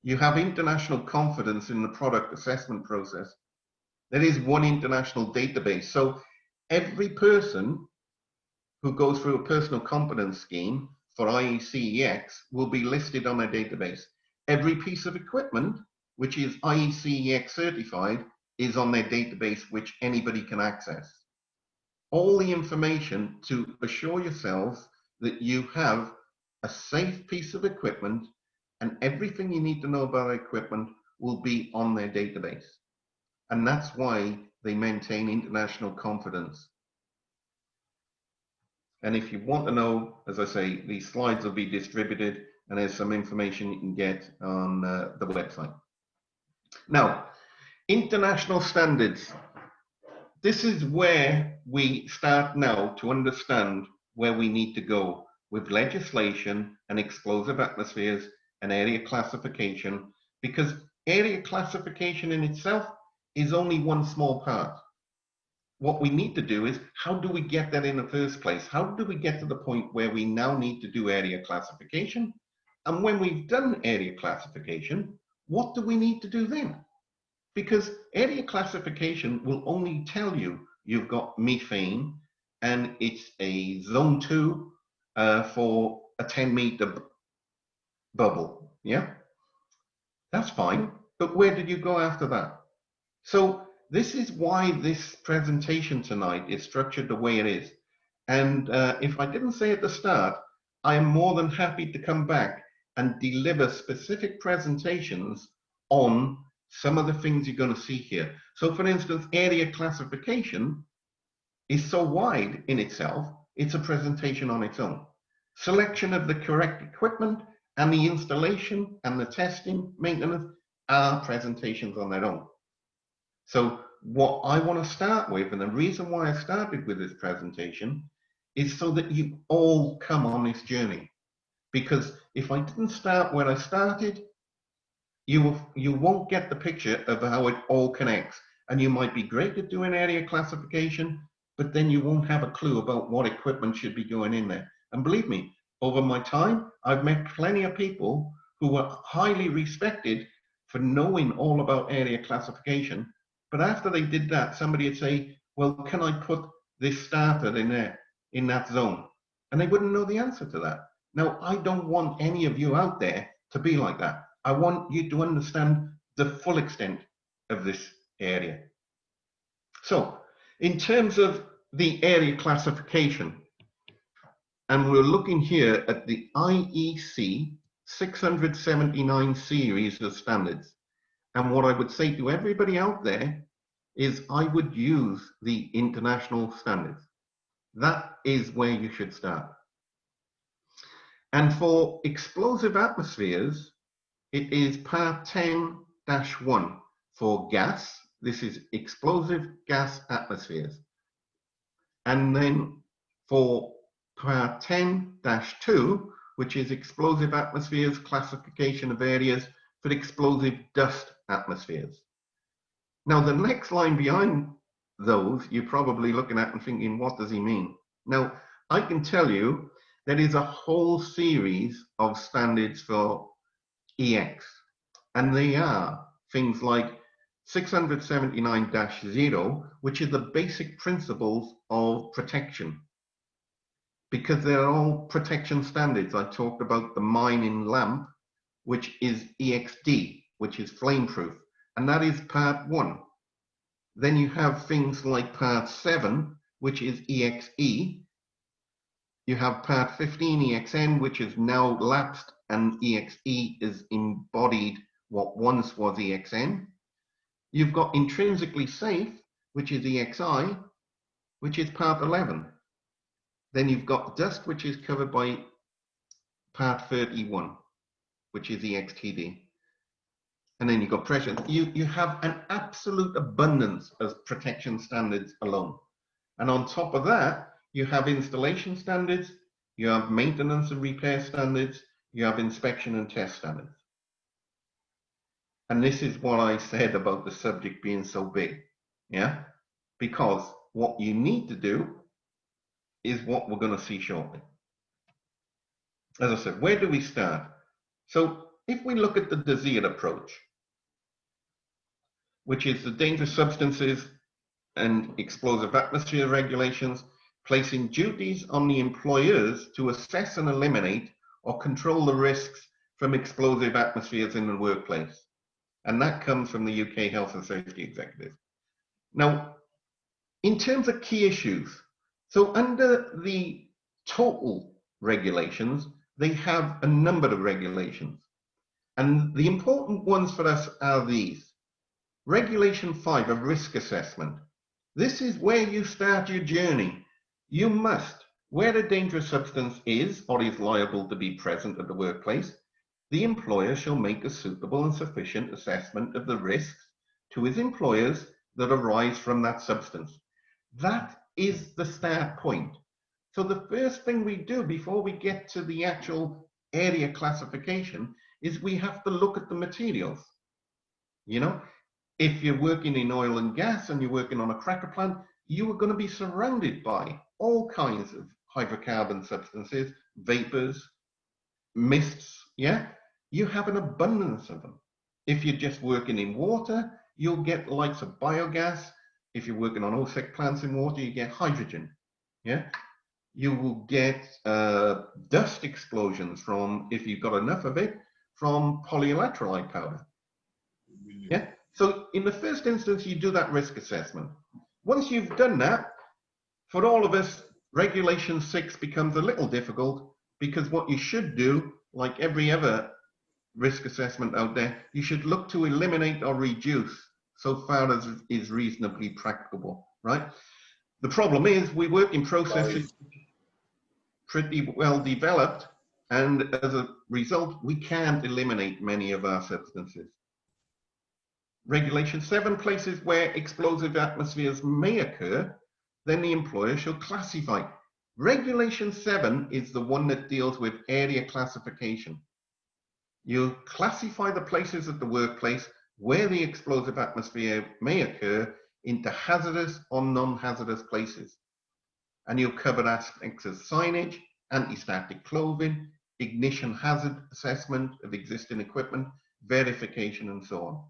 You have international confidence in the product assessment process. There is one international database. So every person who goes through a personal competence scheme for IECEX will be listed on a database. Every piece of equipment, which is IECEX certified, is on their database, which anybody can access. All the information to assure yourselves that you have a safe piece of equipment, and everything you need to know about equipment will be on their database. And that's why they maintain international confidence. And if you want to know, as I say, these slides will be distributed, and there's some information you can get on the website. Now, international standards. This is where we start now to understand where we need to go with legislation and explosive atmospheres and area classification, because area classification in itself is only one small part. What we need to do is, how do we get that in the first place? How do we get to the point where we now need to do area classification? And when we've done area classification, what do we need to do then? Because area classification will only tell you you've got methane and it's a zone 2 for a 10-meter bubble. Yeah, that's fine. But where did you go after that? So this is why this presentation tonight is structured the way it is. And if I didn't say at the start, I am more than happy to come back and deliver specific presentations on some of the things you're going to see here. So for instance, area classification is so wide in itself, it's a presentation on its own. Selection of the correct equipment and the installation and the testing, maintenance are presentations on their own. So what I want to start with, and the reason why I started with this presentation, is so that you all come on this journey. Because if I didn't start where I started, you won't get the picture of how it all connects. And you might be great at doing area classification, but then you won't have a clue about what equipment should be going in there. And believe me, over my time, I've met plenty of people who are highly respected for knowing all about area classification. But after they did that, somebody would say, well, can I put this starter in there, in that zone? And they wouldn't know the answer to that. Now, I don't want any of you out there to be like that. I want you to understand the full extent of this area. So in terms of the area classification, and we're looking here at the IEC 679 series of standards. And what I would say to everybody out there is I would use the international standards. That is where you should start. And for explosive atmospheres, it is part 10-1 for gas. This is explosive gas atmospheres. And then for part 10-2, which is explosive atmospheres, classification of areas for explosive dust atmospheres. Now, the next line behind those, you're probably looking at and thinking, what does he mean? Now, I can tell you there is a whole series of standards for EX, and they are things like 679-0, which is the basic principles of protection, because they're all protection standards. I talked about the mining lamp, which is EXD, which is flame-proof, and that is part 1. Then you have things like part 7, which is EXE. You have part 15 EXN, which is now lapsed, and EXE is embodied what once was EXN. You've got intrinsically safe, which is EXI, which is part 11. Then you've got dust, which is covered by part 31, which is EXTD. And then you've got pressure. You have an absolute abundance of protection standards alone. And on top of that, you have installation standards, you have maintenance and repair standards, you have inspection and test standards. And this is what I said about the subject being so big, yeah? Because what you need to do is what we're going to see shortly. As I said, where do we start? So if we look at the DSEAR approach, which is the dangerous substances and explosive atmosphere regulations, placing duties on the employers to assess and eliminate or control the risks from explosive atmospheres in the workplace. And that comes from the UK Health and Safety Executive. Now, in terms of key issues, so under the total regulations, they have a number of regulations. And the important ones for us are these. Regulation 5, a risk assessment. This is where you start your journey. You must, where a dangerous substance is or is liable to be present at the workplace, the employer shall make a suitable and sufficient assessment of the risks to his employers that arise from that substance. That is the start point. So the first thing we do before we get to the actual area classification is we have to look at the materials. You know, if you're working in oil and gas and you're working on a cracker plant, you are going to be surrounded by all kinds of hydrocarbon substances, vapors, mists, yeah? You have an abundance of them. If you're just working in water, you'll get the likes of biogas. If you're working on IECEX plants in water, you get hydrogen, yeah? You will get dust explosions from, if you've got enough of it, from polyelectrolyte powder, yeah? So in the first instance, you do that risk assessment. Once you've done that, for all of us, Regulation 6 becomes a little difficult, because what you should do, like every other risk assessment out there, you should look to eliminate or reduce so far as is reasonably practicable, right? The problem is we work in processes pretty well developed, and as a result, we can't eliminate many of our substances. Regulation 7, places where explosive atmospheres may occur, then the employer shall classify. Regulation 7 is the one that deals with area classification. You classify the places at the workplace where the explosive atmosphere may occur into hazardous or non-hazardous places. And you'll cover aspects of signage, anti-static clothing, ignition hazard assessment of existing equipment, verification, and so on.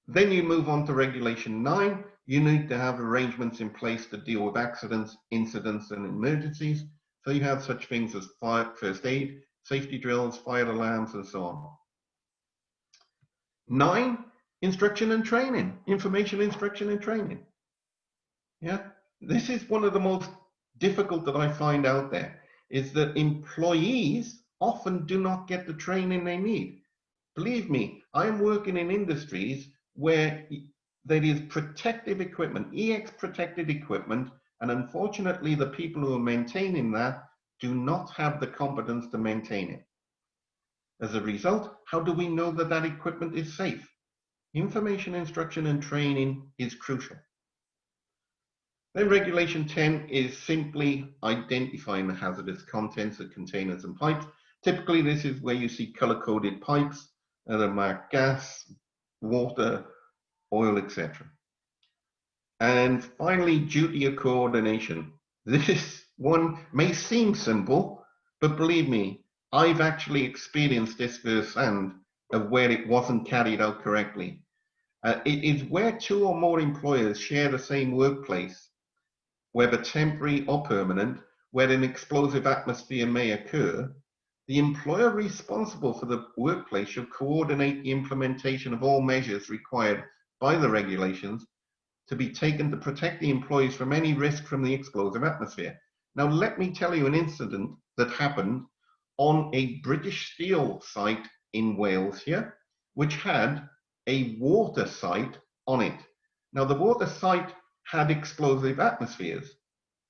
Then you move on to Regulation 9. You need to have arrangements in place to deal with accidents, incidents, and emergencies. So you have such things as fire, first aid, safety drills, fire alarms, and so on. 9 instruction and training, information instruction and training. Yeah, this is one of the most difficult that I find out there, is that employees often do not get the training they need. Believe me, I am working in industries where there is protective equipment, EX protected equipment, and unfortunately the people who are maintaining that do not have the competence to maintain it. As a result, how do we know that that equipment is safe? Information instruction and training is crucial. Then regulation 10 is simply identifying the hazardous contents of containers and pipes. Typically, this is where you see color-coded pipes that are marked gas, water, oil, etc. And finally, duty of coordination. This one may seem simple, but believe me, I've actually experienced this firsthand of where it wasn't carried out correctly. It is where two or more employers share the same workplace, whether temporary or permanent, where an explosive atmosphere may occur. The employer responsible for the workplace should coordinate the implementation of all measures required by the regulations to be taken to protect the employees from any risk from the explosive atmosphere. Now, let me tell you an incident that happened on a British Steel site in Wales here, which had a water site on it. Now, the water site had explosive atmospheres.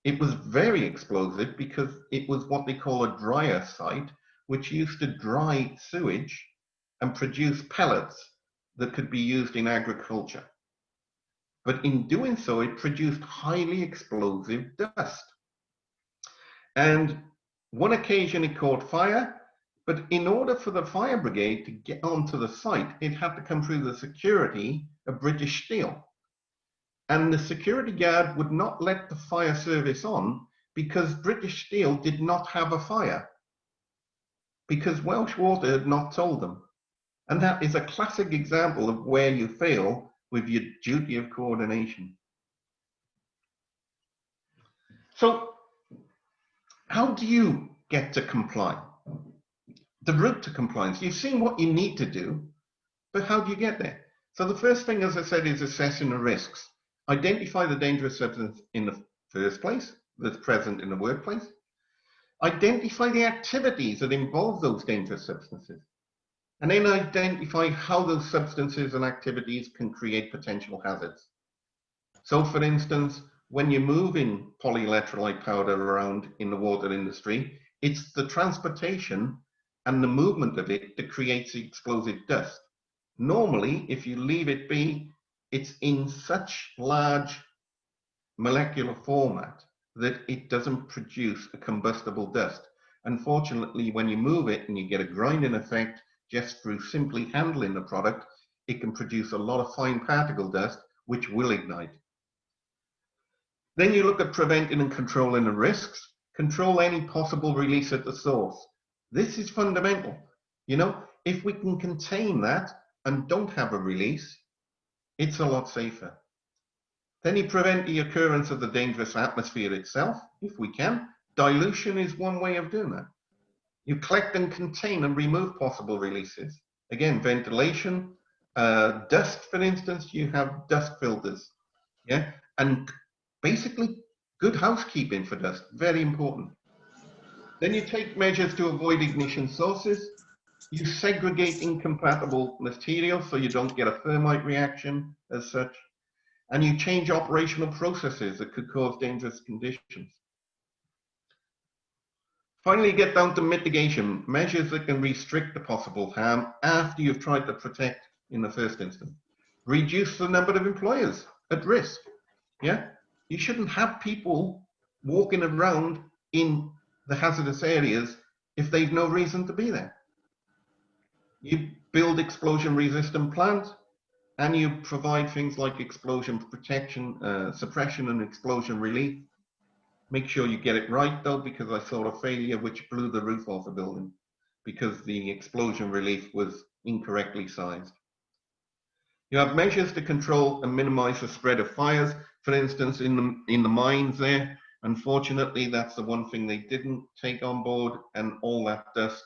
It was very explosive because it was what they call a dryer site, which used to dry sewage and produce pellets that could be used in agriculture. But in doing so, it produced highly explosive dust. And one occasion it caught fire, but in order for the fire brigade to get onto the site, it had to come through the security of British Steel. And the security guard would not let the fire service on because British Steel did not have a fire, because Welsh Water had not told them. And that is a classic example of where you fail with your duty of coordination. So how do you get to comply? The route to compliance, you've seen what you need to do, but how do you get there? So the first thing, as I said, is assessing the risks. Identify the dangerous substance in the first place that's present in the workplace. Identify the activities that involve those dangerous substances. And then identify how those substances and activities can create potential hazards. So for instance, when you're moving polyelectrolyte powder around in the water industry, it's the transportation and the movement of it that creates the explosive dust. Normally, if you leave it be, it's in such large molecular format that it doesn't produce a combustible dust. Unfortunately, when you move it and you get a grinding effect just through simply handling the product, it can produce a lot of fine particle dust, which will ignite. Then you look at preventing and controlling the risks. Control any possible release at the source. This is fundamental. You know, if we can contain that and don't have a release, it's a lot safer. Then you prevent the occurrence of the dangerous atmosphere itself, if we can. Dilution is one way of doing that. You collect and contain and remove possible releases. Again, ventilation, dust, for instance, you have dust filters. Yeah, and basically good housekeeping for dust, very important. Then you take measures to avoid ignition sources. You segregate incompatible materials so you don't get a thermite reaction as such. And you change operational processes that could cause dangerous conditions. Finally, get down to mitigation, measures that can restrict the possible harm after you've tried to protect in the first instance. Reduce the number of employers at risk. Yeah, you shouldn't have people walking around in the hazardous areas if they've no reason to be there. You build explosion resistant plants, and you provide things like explosion protection, suppression and explosion relief. Make sure you get it right though, because I saw a failure which blew the roof off a building because the explosion relief was incorrectly sized. You have measures to control and minimize the spread of fires. For instance, in the mines there, unfortunately, that's the one thing they didn't take on board, and all that dust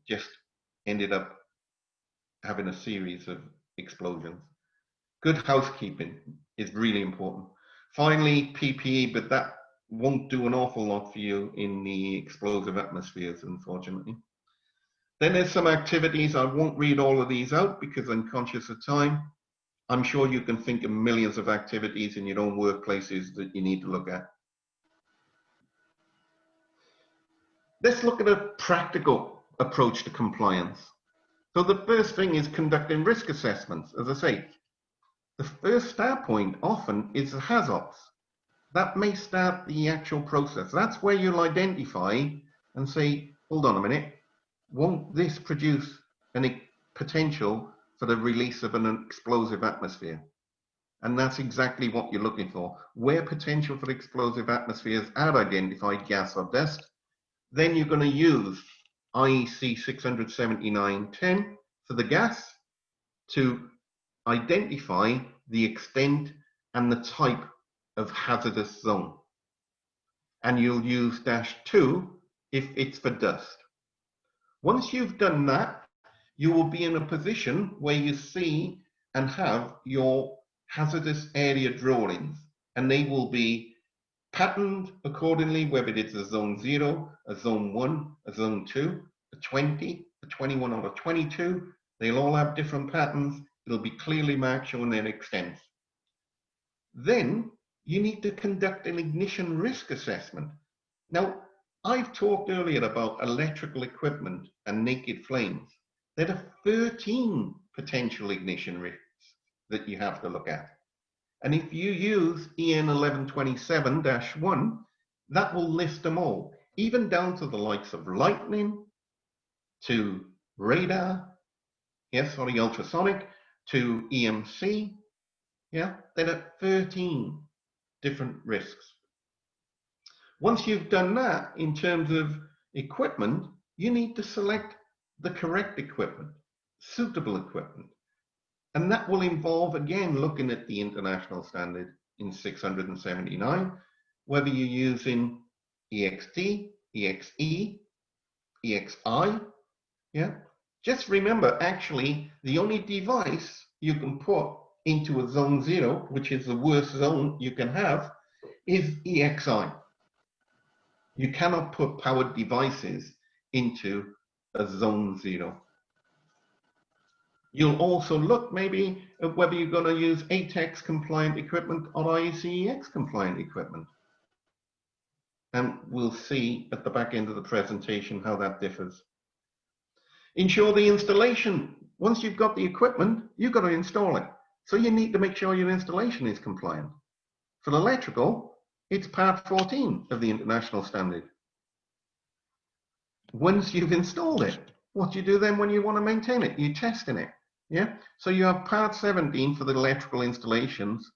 just ended up having a series of explosions. Good housekeeping is really important. Finally, PPE, but that won't do an awful lot for you in the explosive atmospheres, unfortunately. Then there's some activities. I won't read all of these out because I'm conscious of time. I'm sure you can think of millions of activities in your own workplaces that you need to look at. Let's look at a practical approach to compliance. So the first thing is conducting risk assessments. As I say, the first start point often is the hazards. That may start the actual process. That's where you'll identify and say, hold on a minute, won't this produce any potential for the release of an explosive atmosphere? And that's exactly what you're looking for. Where potential for explosive atmospheres are identified, gas or dust, then you're going to use IEC 679.10 for the gas to identify the extent and the type of hazardous zone. And you'll use -2 if it's for dust. Once you've done that, you will be in a position where you see and have your hazardous area drawings, and they will be patterned accordingly, whether it's a zone 0, a zone 1, a zone 2, a 20, a 21, or a 22. They'll all have different patterns. It'll be clearly marked showing their extent. Then you need to conduct an ignition risk assessment. Now, I've talked earlier about electrical equipment and naked flames. There are 13 potential ignition risks that you have to look at. And if you use EN 1127-1, that will list them all, even down to the likes of lightning, to radar, ultrasonic, to EMC. Yeah, there are 13 different risks. Once you've done that, in terms of equipment, you need to select the correct equipment, suitable equipment. And that will involve, again, looking at the international standard in 679, whether you're using EXT, EXE, EXI. Yeah. Just remember, actually, the only device you can put into a zone 0, which is the worst zone you can have, is EXI. You cannot put powered devices into a zone 0. You'll also look maybe at whether you're going to use ATEX compliant equipment or IECEX compliant equipment. And we'll see at the back end of the presentation how that differs. Ensure the installation. Once you've got the equipment, you've got to install it. So you need to make sure your installation is compliant. For the electrical, it's part 14 of the international standard. Once you've installed it, what do you do then when you want to maintain it? You're testing it. Yeah, so you have part 17 for the electrical installations,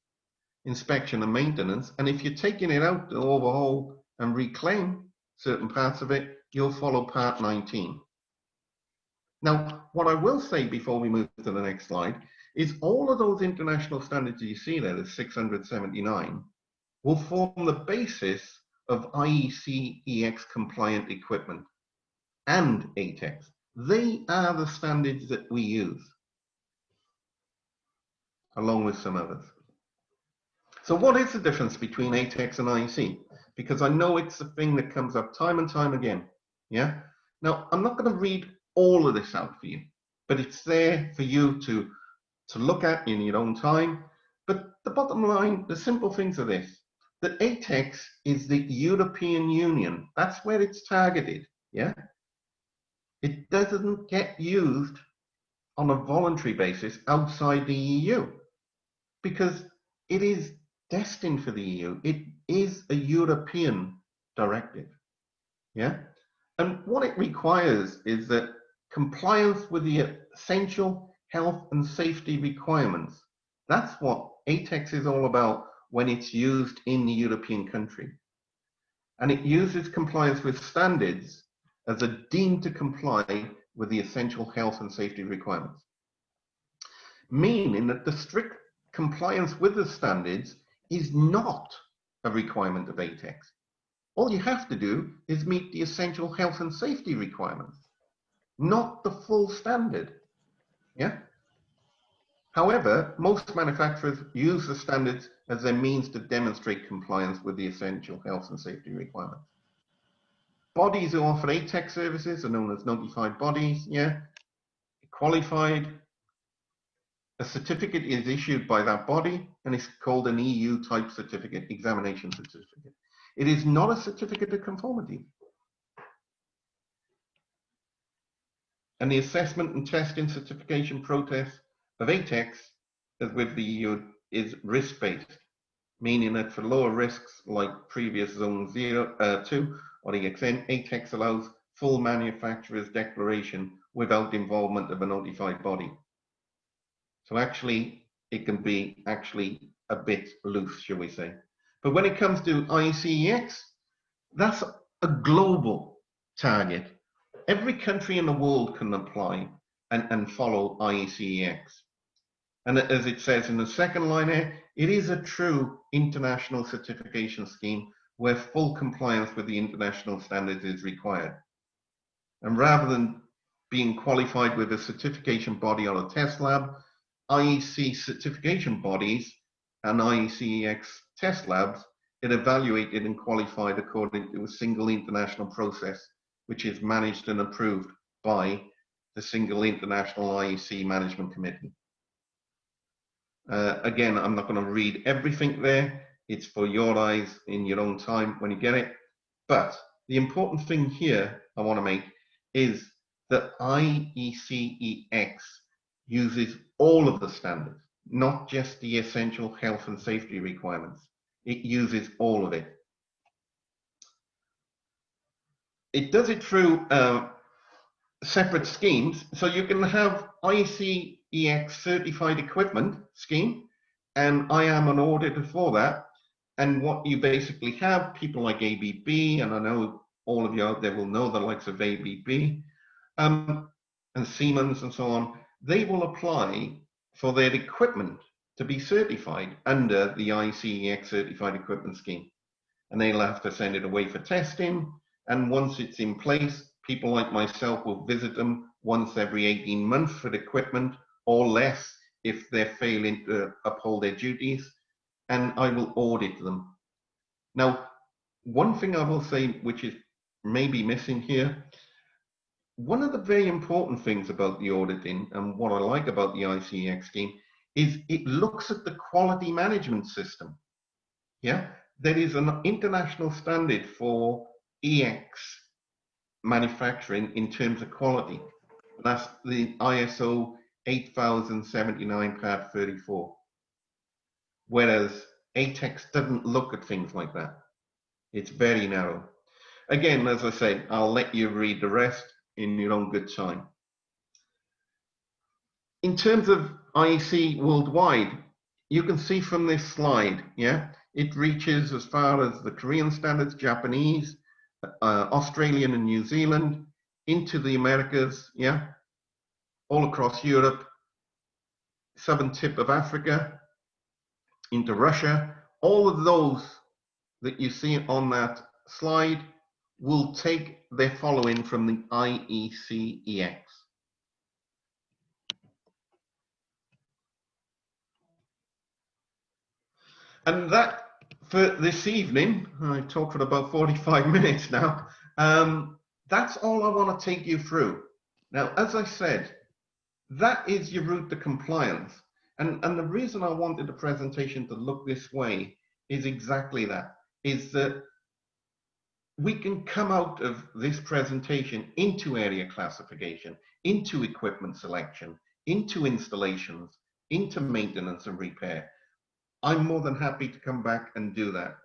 inspection and maintenance. And if you're taking it out to overhaul and reclaim certain parts of it, you'll follow part 19. Now, what I will say before we move to the next slide is all of those international standards you see there, the 679, will form the basis of IECEX compliant equipment and ATEX. They are the standards that we use, along with some others. So what is the difference between ATEX and IEC? Because I know it's a thing that comes up time and time again. Yeah. Now, I'm not going to read all of this out for you, but it's there for you to look at in your own time. But the bottom line, the simple things are this, that ATEX is the European Union. That's where it's targeted. Yeah. It doesn't get used on a voluntary basis outside the EU, because it is destined for the EU. It is a European directive. Yeah. And what it requires is that compliance with the essential health and safety requirements. That's what ATEX is all about when it's used in the European country. And it uses compliance with standards as a deemed to comply with the essential health and safety requirements. Meaning that the strict compliance with the standards is not a requirement of ATEX. All you have to do is meet the essential health and safety requirements, not the full standard. Yeah. However, most manufacturers use the standards as their means to demonstrate compliance with the essential health and safety requirements. Bodies who offer ATEX services are known as notified bodies, yeah, qualified. A certificate is issued by that body and it's called an EU type certificate, examination certificate. It is not a certificate of conformity. And the assessment and testing certification process of ATEX, as with the EU, is risk-based, meaning that for lower risks like previous Zone 2 or the ATEX allows full manufacturer's declaration without involvement of a notified body. So actually, it can be actually a bit loose, shall we say. But when it comes to IECEX, that's a global target. Every country in the world can apply and follow IECEX. And as it says in the second line here, it is a true international certification scheme where full compliance with the international standards is required. And rather than being qualified with a certification body or a test lab, IEC certification bodies and IECEX test labs are evaluated and qualified according to a single international process, which is managed and approved by the single international IEC management committee. Again, I'm not going to read everything there. It's for your eyes in your own time when you get it. But the important thing here I want to make is that IECEX uses all of the standards, not just the essential health and safety requirements. It uses all of it. It does it through separate schemes. So you can have IECEX certified equipment scheme, and I am an auditor for that. And what you basically have, people like ABB, and I know all of you out there will know the likes of ABB, and Siemens and so on, they will apply for their equipment to be certified under the IECEX certified equipment scheme. And they'll have to send it away for testing. And once it's in place, people like myself will visit them once every 18 months for the equipment or less if they're failing to uphold their duties, and I will audit them. Now, one thing I will say, which is maybe missing here, one of the very important things about the auditing and what I like about the IECEX scheme is it looks at the quality management system. Yeah, there is an international standard for EX manufacturing in terms of quality. That's the ISO 8079 Part 34. Whereas ATEX doesn't look at things like that. It's very narrow. Again, as I say, I'll let you read the rest in your own good time. In terms of IEC worldwide, you can see from this slide, yeah, it reaches as far as the Korean standards, Japanese, Australian and New Zealand, into the Americas, yeah, all across Europe, southern tip of Africa, into Russia. All of those that you see on that slide will take their following from the IECEX. And that, for this evening, I talked for about 45 minutes now, that's all I want to take you through. Now, as I said, that is your route to compliance. And the reason I wanted the presentation to look this way is exactly that, is that we can come out of this presentation into area classification, into equipment selection, into installations, into maintenance and repair. I'm more than happy to come back and do that.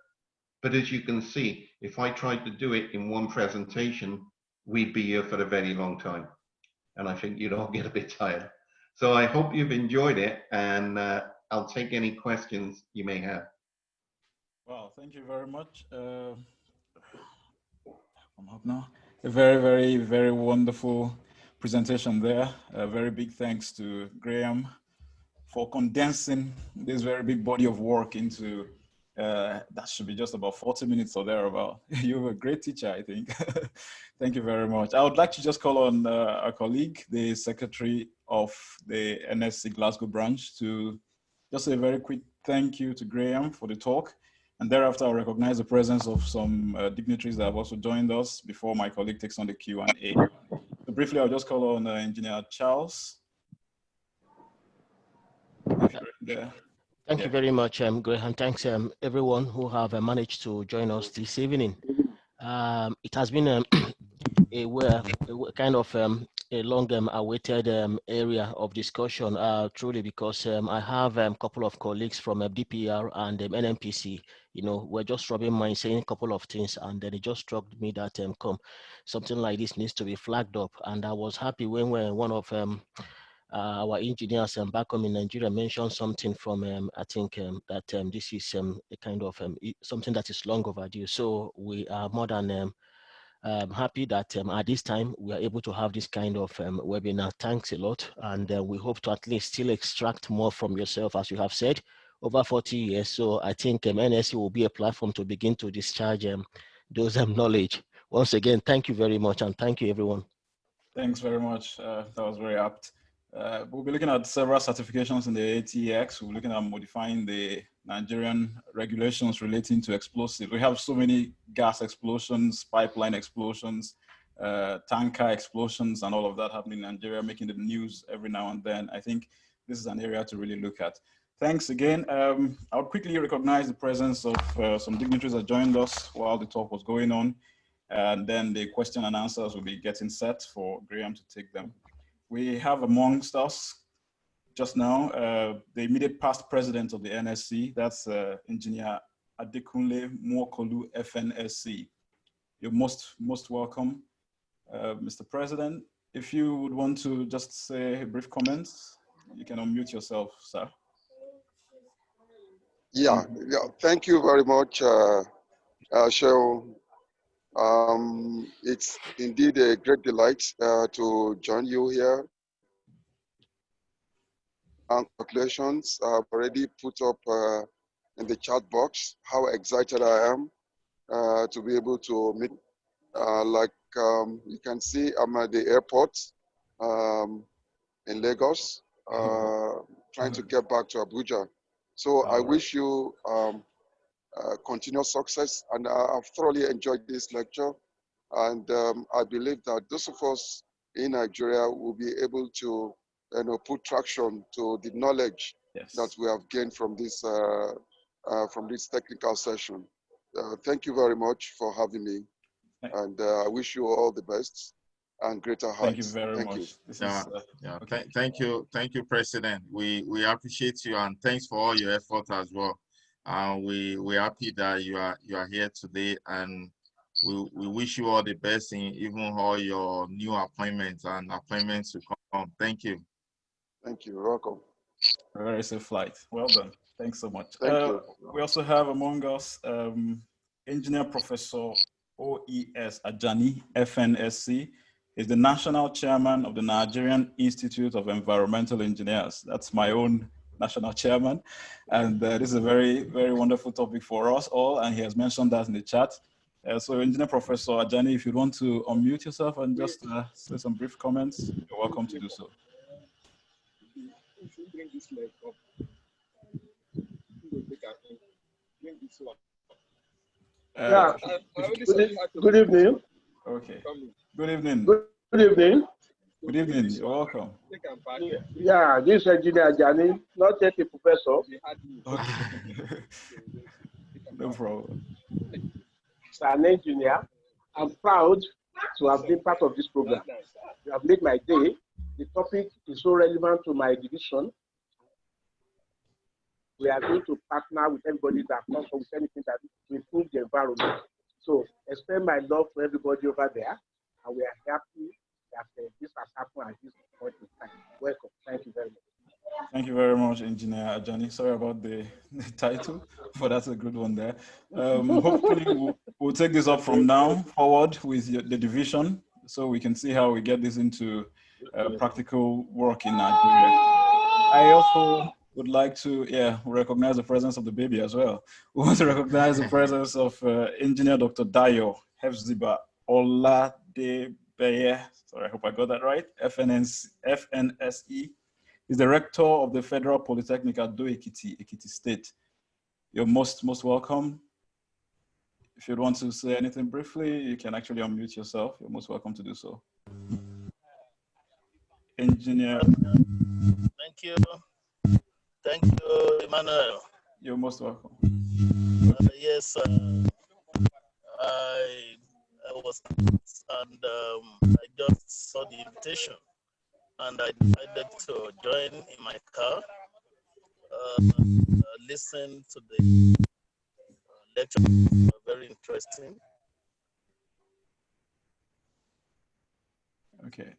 But as you can see, if I tried to do it in one presentation, we'd be here for a very long time. And I think you'd all get a bit tired. So I hope you've enjoyed it, and I'll take any questions you may have. Well, thank you very much. I'm up now. A very, very wonderful presentation there. A very big thanks to Graham for condensing this very big body of work into That should be just about 40 minutes or thereabout. You're a great teacher, I think. Thank you very much. I would like to just call on our colleague, the Secretary of the NSC Glasgow branch, to just say a very quick thank you to Graham for the talk. And thereafter, I'll recognize the presence of some dignitaries that have also joined us before my colleague takes on the Q&A. So briefly, I'll just call on Engineer Charles. If you're there. Thank you very much, Graham. Thanks, everyone who have managed to join us this evening. It has been a kind of a long awaited area of discussion, truly, because I have a couple of colleagues from DPR and NMPC. You know, we're just rubbing minds, saying a couple of things, and then it just struck me that something like this needs to be flagged up. And I was happy when one of our engineers back home in Nigeria mentioned something from I think that this is a kind of something that is long overdue. So we are more than happy that at this time we are able to have this kind of webinar. Thanks a lot, and we hope to at least still extract more from yourself, as you have said, over 40 years. So I think NSC will be a platform to begin to discharge those knowledge. Once again, thank you very much, and thank you, everyone. Thanks very much. That was very apt. We'll be looking at several certifications in the IECEX. We'll be looking at modifying the Nigerian regulations relating to explosives. We have so many gas explosions, pipeline explosions, tanker explosions, and all of that happening in Nigeria, making the news every now and then. I think this is an area to really look at. Thanks again. I'll quickly recognize the presence of some dignitaries that joined us while the talk was going on. And then the question and answers will be getting set for Graham to take them. We have amongst us just now the immediate past president of the NSC, that's Engineer Adekunle Mwokolu, FNSC. You're most welcome, Mr. President. If you would want to just say a brief comments, you can unmute yourself, sir. Yeah, thank you very much, Cheryl. It's indeed a great delight to join you here. And congratulations, I've already put up in the chat box how excited I am to be able to meet. You can see, I'm at the airport in Lagos, trying to get back to Abuja. So I wish you continuous success, and I've thoroughly enjoyed this lecture, and I believe that those of us in Nigeria will be able to put traction to the knowledge that we have gained from this technical session. Thank you very much for having me, and I wish you all the best and greater heights. Thank you very much. Thank you, President. We appreciate you, and thanks for all your effort as well. We're happy that you are here today, and we wish you all the best in even all your new appointments and appointments to come. Thank you. Thank you. You're welcome. A very safe flight. Well done. Thanks so much. Thank you. We also have among us Engineer Professor OES Ajani, FNSC, is the National Chairman of the Nigerian Institute of Environmental Engineers. That's my own national chairman. And this is a very, very wonderful topic for us all. And he has mentioned that in the chat. So Engineer Professor Ajani, if you want to unmute yourself and just say some brief comments, you're welcome to do so. Good evening. Okay. Good evening. Good evening. Good evening. You're welcome. Yeah, this is Engineer Ajani, not yet a professor. Okay. No problem. As an engineer, I'm proud to have been part of this program. You have made my day. The topic is so relevant to my division. We are going to partner with everybody that comes up with anything that will improve the environment. So extend my love to everybody over there, and we are happy that this has happened at this point in time. Welcome. Thank you very much. Thank you very much, Engineer Ajani. Sorry about the title, but that's a good one there. Hopefully, we'll take this up from now forward with the division, so we can see how we get this into practical work in Nigeria. I also would like to, recognize the presence of the baby as well. We want to recognize the presence of Engineer Dr. Dayo Hefziba Oladebeye. Sorry, I hope I got that right. FNSE. He's the rector of the Federal Polytechnic at Do-Ekiti, Ekiti State. You're most welcome. If you'd want to say anything briefly, you can actually unmute yourself. You're most welcome to do so. Engineer. Thank you. Thank you, Emmanuel. You're most welcome. Yes, I was, and I just saw the invitation, and I decided to join in my car, listen to the lecture. Very interesting. Okay.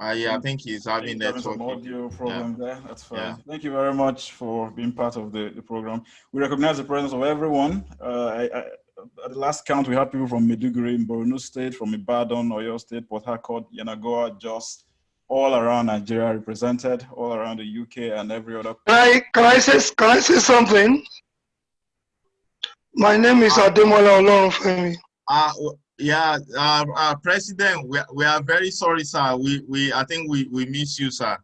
Yeah, I think he's having some audio problem there. That's fine. Yeah. Thank you very much for being part of the program. We recognize the presence of everyone. At the last count, we had people from Maiduguri, Borno State, from Ibadan, Oyo State, Port Harcourt, Yenagoa, Jos, all around Nigeria represented, all around the UK and every other. Can I say something? My name is Ademola Olorunfemi. President, we are very sorry, sir. I think we miss you, sir.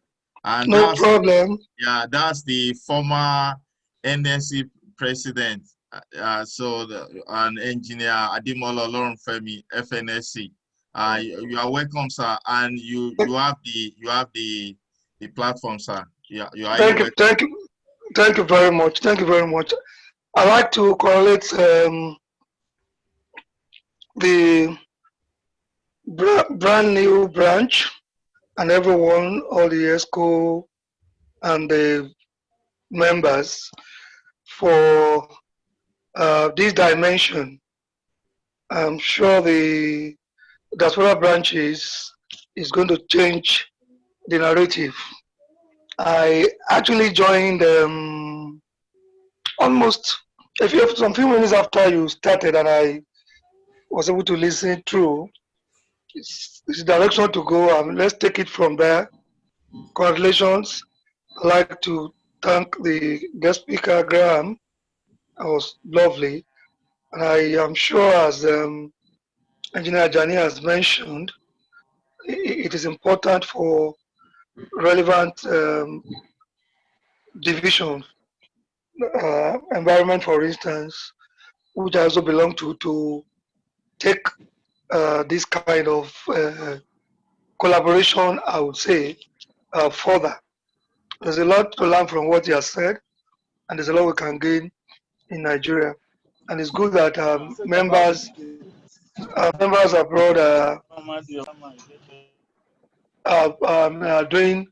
And no problem. Yeah, that's the former NSC president. And engineer Ademola Olorunfemi, FNSC. You are welcome, sir. And you have the platform, sir. Thank you very much. Thank you very much. I like to correlate the brand new branch and everyone, all the ESCO and the members for this dimension. I'm sure the diaspora branch is going to change the narrative. I actually joined almost some few minutes after you started, and I was able to listen through. It's the direction to go. Let's take it from there. Congratulations. I'd like to thank the guest speaker, Graham. It was lovely. And I am sure, as Engineer Jani has mentioned, it is important for relevant divisions, environment, for instance, which I also belong to take this kind of collaboration, I would say, further. There's a lot to learn from what he has said, and there's a lot we can gain in Nigeria. And it's good that members abroad are doing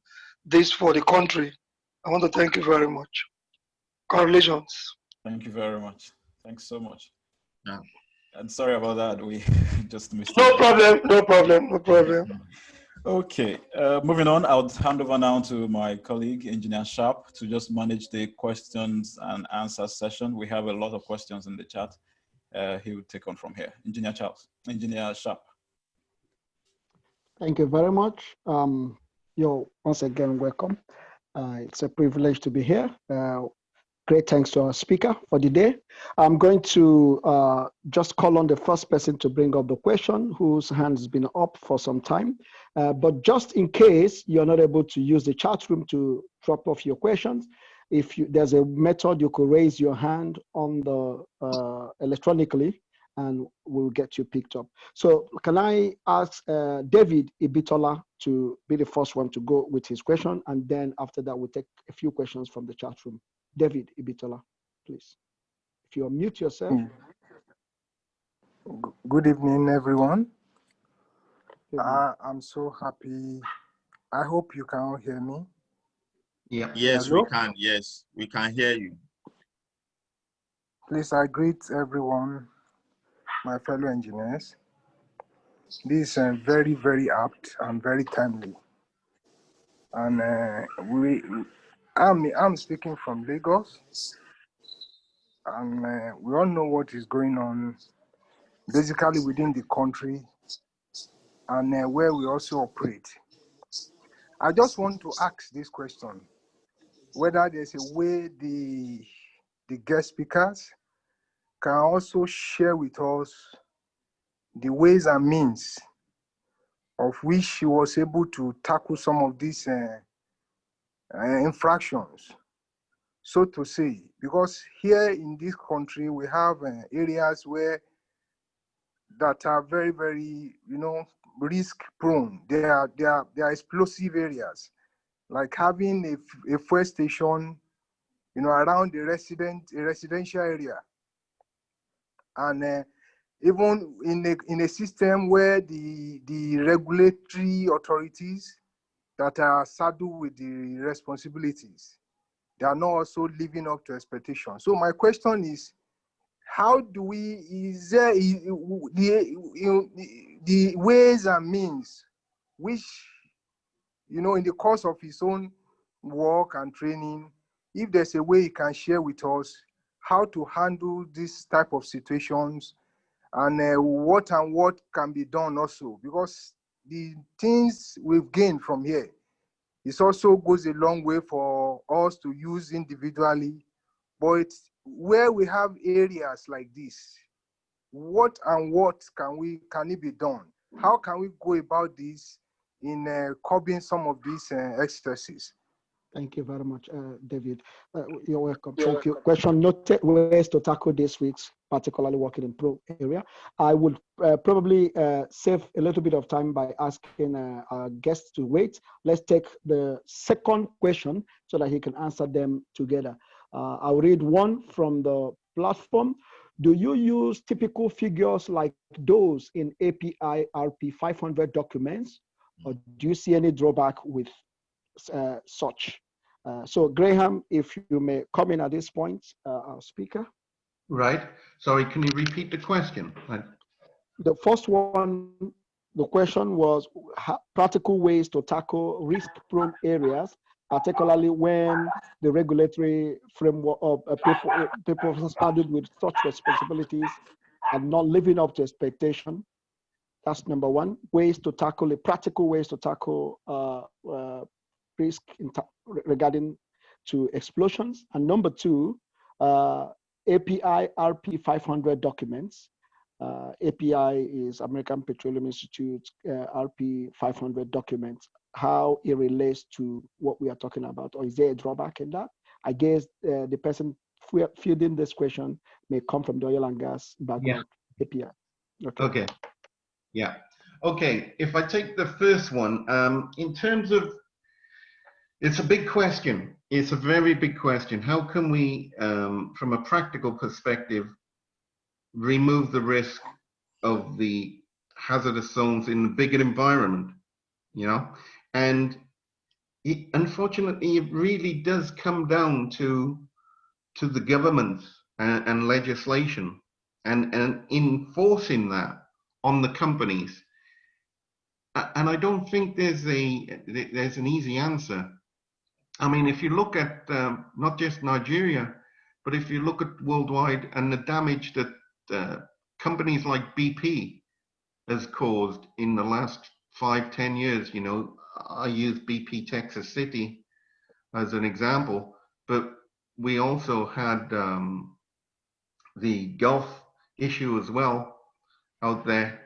this for the country. I want to thank you very much. Congratulations. Thank you very much. Thanks so much. Yeah. And sorry about that. We just missed No problem. Okay, moving on, I'll hand over now to my colleague, Engineer Sharp, to just manage the questions and answers session. We have a lot of questions in the chat. He will take on from here. Engineer Sharp. Thank you very much. You're once again welcome. It's a privilege to be here. Great thanks to our speaker for the day. I'm going to just call on the first person to bring up the question, whose hand has been up for some time. But just in case you're not able to use the chat room to drop off your questions, there's a method you could raise your hand on the electronically, and we'll get you picked up. So can I ask David Ibitola to be the first one to go with his question, and then after that we'll take a few questions from the chat room. David Ibitola, please. If you unmute yourself. Good evening, everyone. I'm so happy. I hope you can all hear me. Yeah. Yes, hello? We can. Yes, we can hear you. Please, I greet everyone, my fellow engineers. This is very, very apt and very timely. And I'm speaking from Lagos, and we all know what is going on basically within the country and where we also operate. I just want to ask this question. whether there's a way the guest speakers can also share with us the ways and means of which she was able to tackle some of these infractions, so to say. Because here in this country, we have areas where that are very, very, risk prone. They are explosive areas, like having a fuel station, around a residential area, and even in a system where the regulatory authorities that are saddled with the responsibilities, they are not also living up to expectations. So my question is, how do we, is there the ways and means which, in the course of his own work and training, if there's a way he can share with us how to handle this type of situations, and what can be done also, because the things we've gained from here, it also goes a long way for us to use individually. But where we have areas like this, what can it be done? How can we go about this in curbing some of these excesses? Thank you very much, David. You're welcome. Thank you. Question noted: ways to tackle this week's particularly working in pro area. I would probably save a little bit of time by asking our guests to wait. Let's take the second question so that he can answer them together. I'll read one from the platform. Do you use typical figures like those in API RP 500 documents, or do you see any drawback with such? So Graham, if you may come in at this point, our speaker. Right. Sorry, can you repeat the question? The first one, the question was practical ways to tackle risk-prone areas, particularly when the regulatory framework of people started with such responsibilities and not living up to expectation. That's number one. Ways to tackle practical ways to tackle risk regarding to explosions. And number two, API RP 500 documents. API is American Petroleum Institute RP 500 documents, how it relates to what we are talking about, or is there a drawback in that? I guess the person fielding this question may come from the oil and gas background. Yeah. API. Okay. Yeah. Okay. If I take the first one, in terms of, it's a big question. It's a very big question. How can we, from a practical perspective, remove the risk of the hazardous zones in the bigger environment, and unfortunately it really does come down to the government and legislation and enforcing that on the companies. And I don't think there's an easy answer. I mean, if you look at not just Nigeria, but if you look at worldwide and the damage that companies like BP has caused in the last 5-10 years, I use BP Texas City as an example, but we also had the Gulf issue as well out there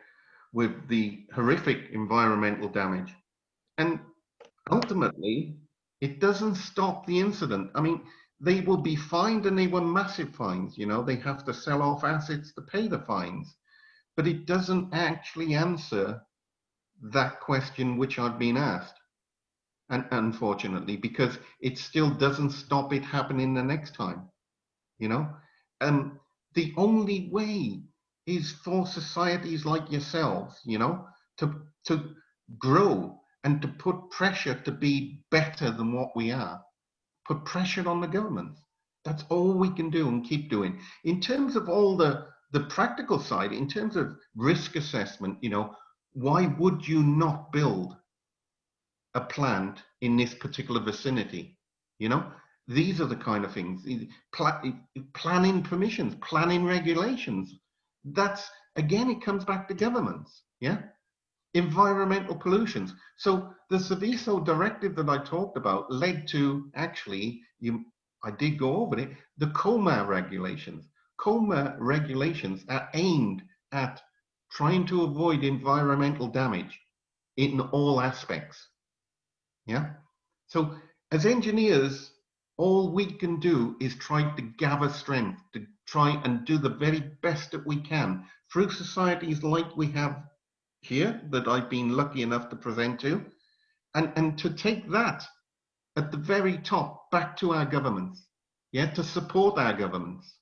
with the horrific environmental damage. And ultimately, it doesn't stop the incident. I mean, they will be fined, and they were massive fines. They have to sell off assets to pay the fines. But it doesn't actually answer that question which I've been asked. And unfortunately, because it still doesn't stop it happening the next time. The only way is for societies like yourselves, to grow and to put pressure to be better than what we are. Put pressure on the government. That's all we can do and keep doing. In terms of all the practical side, in terms of risk assessment, why would you not build a plant in this particular vicinity? These are the kind of things. Planning permissions, planning regulations. That's, again, it comes back to governments, yeah? environmental pollutions. So the Seveso directive that I talked about led to, actually, I did go over it, the COMA regulations. COMA regulations are aimed at trying to avoid environmental damage in all aspects. Yeah. So as engineers, all we can do is try to gather strength, to try and do the very best that we can through societies like we have here, that I've been lucky enough to present to, and to take that at the very top back to our governments, yeah, to support our governments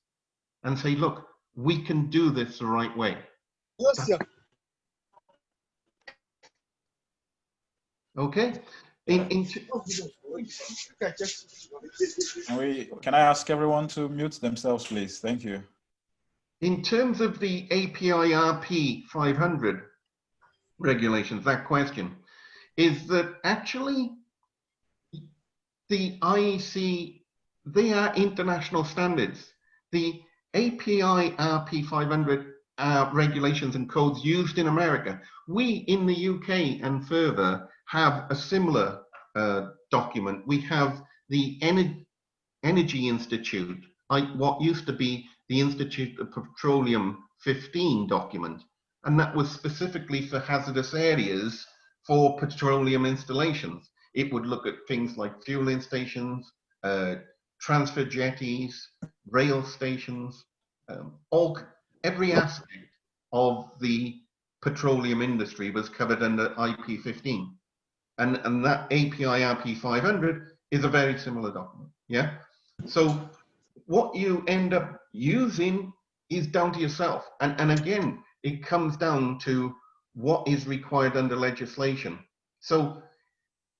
and say, look, we can do this the right way. Yes, sir. Okay. Can I ask everyone to mute themselves, please? Thank you. In terms of the API-RP 500 regulations, that question is that actually the IEC, they are international standards. The API-RP 500 regulations and codes used in America. We in the UK and further have a similar document. We have the Energy Institute, what used to be the Institute of Petroleum 15 document, and that was specifically for hazardous areas for petroleum installations. It would look at things like fueling stations, transfer jetties, rail stations, every aspect of the petroleum industry was covered under IP15. And that API-RP 500 is a very similar document, yeah? So what you end up using is down to yourself. And again, it comes down to what is required under legislation. So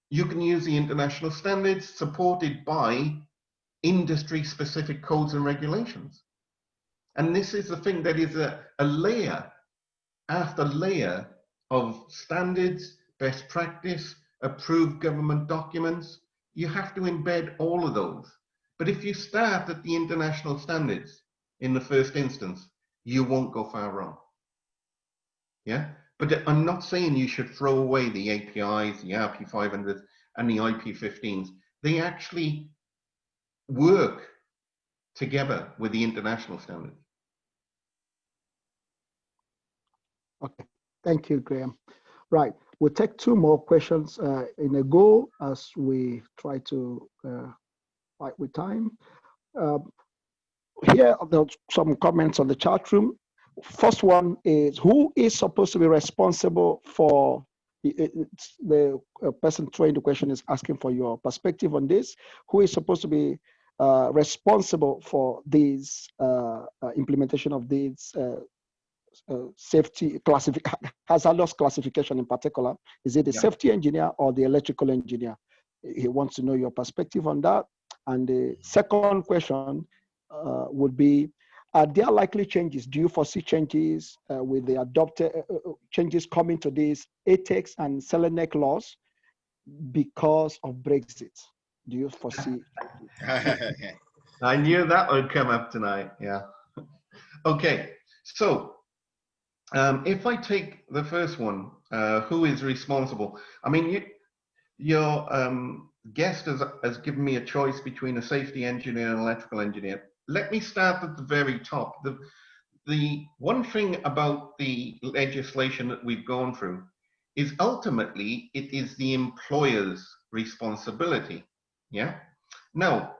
you can use the international standards supported by industry-specific codes and regulations. And this is the thing that is a layer after layer of standards, best practice, approved government documents. You have to embed all of those. But if you start at the international standards in the first instance, you won't go far wrong. Yeah, but I'm not saying you should throw away the APIs, the RP500s, and the IP15s. They actually work together with the international standards. Okay, thank you, Graham. Right, we'll take two more questions in a go as we try to fight with time. Here are some comments on the chat room. First one is, who is supposed to be responsible for, the person throwing the question is asking for your perspective on this. Who is supposed to be responsible for this implementation of this safety hazardous classification in particular? Is it the safety engineer or the electrical engineer? He wants to know your perspective on that. And the second question would be, are there likely changes? Do you foresee changes with the adopted changes coming to these IECEX and Selenec laws because of Brexit? Do you foresee? I knew that would come up tonight. Yeah. Okay. So if I take the first one, who is responsible? I mean, your guest has given me a choice between a safety engineer and an electrical engineer. Let me start at the very top. The one thing about the legislation that we've gone through is ultimately it is the employer's responsibility. Yeah. Now,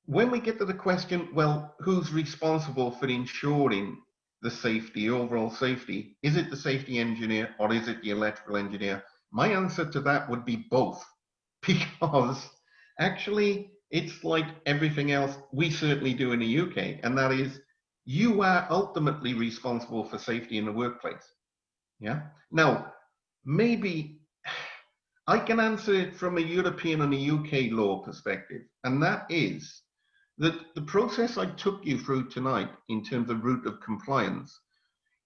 when we get to the question, well, who's responsible for ensuring the safety, overall safety? Is it the safety engineer or is it the electrical engineer? My answer to that would be both, because actually it's like everything else we certainly do in the UK, and that is you are ultimately responsible for safety in the workplace. Yeah. Now, maybe I can answer it from a European and a UK law perspective, and that is that the process I took you through tonight in terms of route of compliance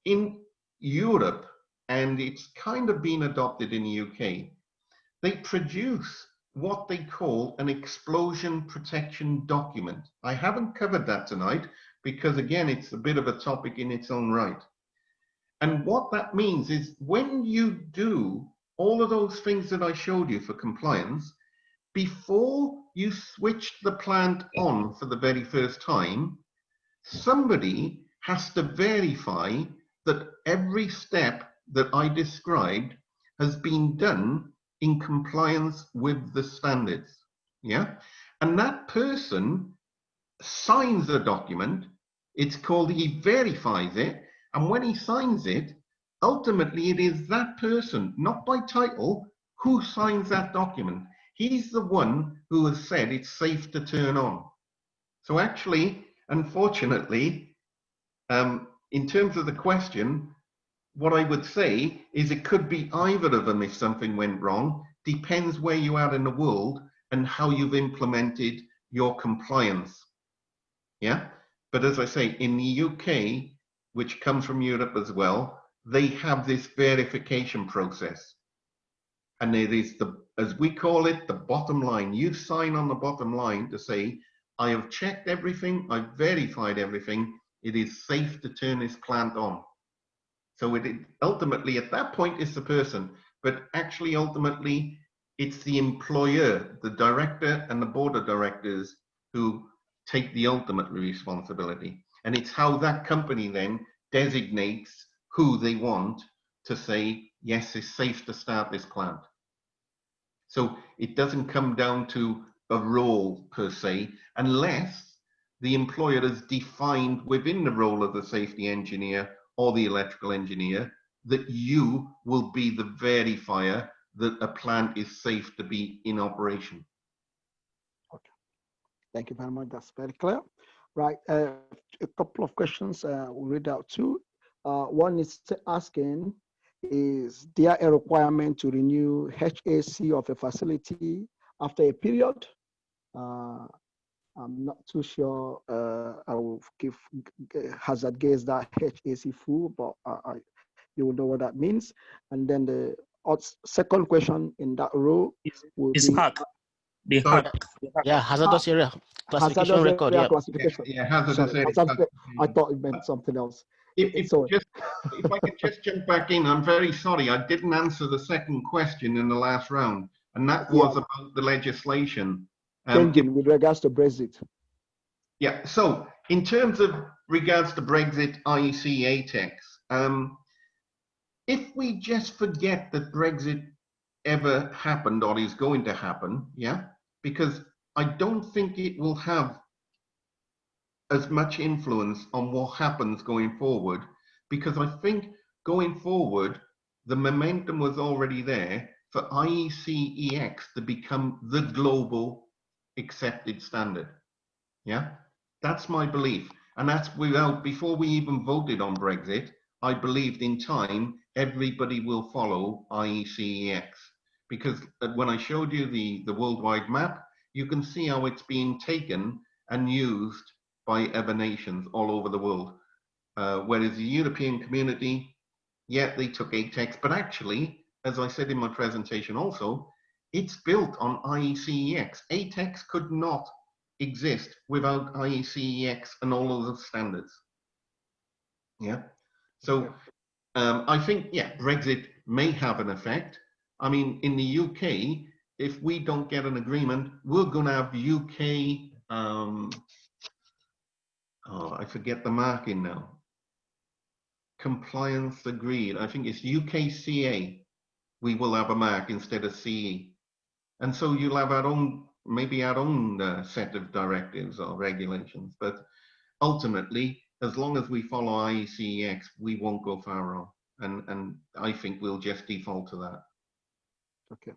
in Europe, and it's kind of been adopted in the UK, they produce what they call an explosion protection document. I haven't covered that tonight because, again, it's a bit of a topic in its own right. And what that means is when you do all of those things that I showed you for compliance, before you switch the plant on for the very first time, somebody has to verify that every step that I described has been done in compliance with the standards. Yeah. And that person signs a document. It's called, he verifies it. And when he signs it, ultimately it is that person, not by title, who signs that document. He's the one who has said it's safe to turn on. So actually, unfortunately, in terms of the question, what I would say is it could be either of them if something went wrong. Depends where you are in the world and how you've implemented your compliance. Yeah. But as I say, in the UK, which comes from Europe as well, they have this verification process. And it is the, as we call it, the bottom line. You sign on the bottom line to say, I have checked everything, I've verified everything, it is safe to turn this plant on. So it ultimately, at that point, is the person, but actually, ultimately, it's the employer, the director and the board of directors who take the ultimate responsibility. And it's how that company then designates who they want to say, yes, it's safe to start this plant. So it doesn't come down to a role per se, unless the employer is defined within the role of the safety engineer or the electrical engineer that you will be the verifier that a plant is safe to be in operation. Okay, thank you very much. That's very clear. Right, a couple of questions we'll read out too. One is asking, is there a requirement to renew HAC of a facility after a period? I'm not too sure. I will give hazard guess that HAC full, but you will know what that means. And then the second question in that row will be hack. The hack. Yeah, hazardous area classification hazardous record. Area Yeah, classification. Yeah, hazardous Sorry, area hazardous, I classification. thought it meant something else. If I could just jump back in, I'm very sorry. I didn't answer the second question in the last round, and that was about the legislation. Changing with regards to Brexit. Yeah, so in terms of regards to Brexit, IECEX, if we just forget that Brexit ever happened or is going to happen, yeah, because I don't think it will have as much influence on what happens going forward, because I think going forward, the momentum was already there for IECEX to become the global accepted standard. Yeah, that's my belief. And that's without, before we even voted on Brexit, I believed in time, everybody will follow IECEX. Because when I showed you the worldwide map, you can see how it's being taken and used by other nations all over the world. Whereas the European community, yeah, they took ATEX, but actually, as I said in my presentation also, it's built on IECEX. ATEX could not exist without IECEX and all of those standards. Yeah. So I think, yeah, Brexit may have an effect. I mean, in the UK, if we don't get an agreement, we're going to have UK, oh, I forget the marking now. Compliance agreed. I think it's UKCA. We will have a mark instead of CE. And so you'll have our own, maybe our own set of directives or regulations. But ultimately, as long as we follow IECEX, we won't go far wrong. And I think we'll just default to that. Okay.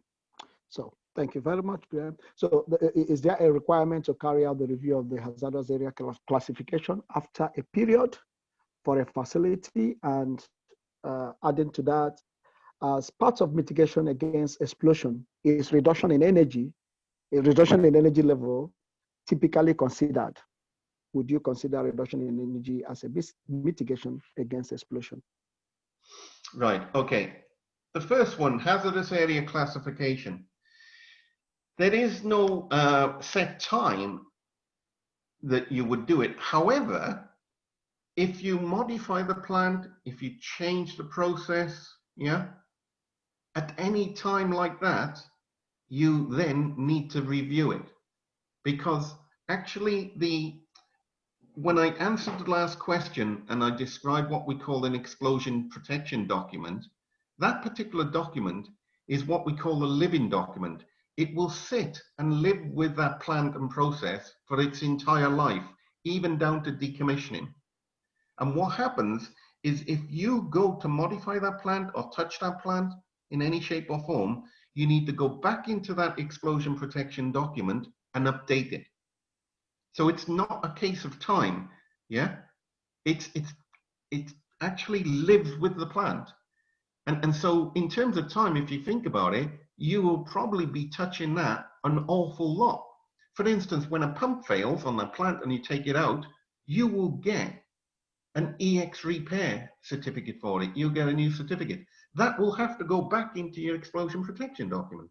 So thank you very much, Graham. So is there a requirement to carry out the review of the hazardous area classification after a period for a facility? And adding to that, as part of mitigation against explosion, is reduction in energy, a reduction in energy level typically considered? Would you consider reduction in energy as a mitigation against explosion? Right, okay. The first one, hazardous area classification. There is no set time that you would do it. However, if you modify the plant, if you change the process, yeah, at any time like that, you then need to review it. Because actually when I answered the last question and I described what we call an explosion protection document, that particular document is what we call a living document. It will sit and live with that plant and process for its entire life, even down to decommissioning. And what happens is if you go to modify that plant or touch that plant in any shape or form, you need to go back into that explosion protection document and update it. So it's not a case of time, yeah? It actually lives with the plant. And so in terms of time, if you think about it, you will probably be touching that an awful lot. For instance, when a pump fails on the plant and you take it out, you will get an EX repair certificate for it. You'll get a new certificate. That will have to go back into your explosion protection document.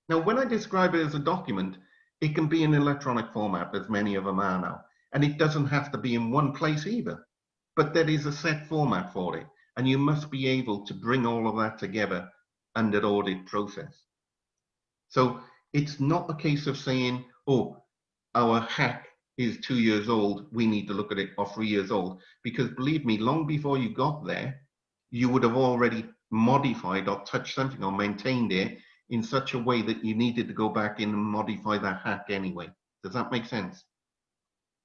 Now, when I describe it as a document, it can be in electronic format, as many of them are now. And it doesn't have to be in one place either. But there is a set format for it. And you must be able to bring all of that together under the audit process. So it's not a case of saying, oh, our hack is 2 years old, we need to look at it, or 3 years old. Because believe me, long before you got there, you would have already modified or touched something or maintained it in such a way that you needed to go back in and modify that hack anyway. Does that make sense?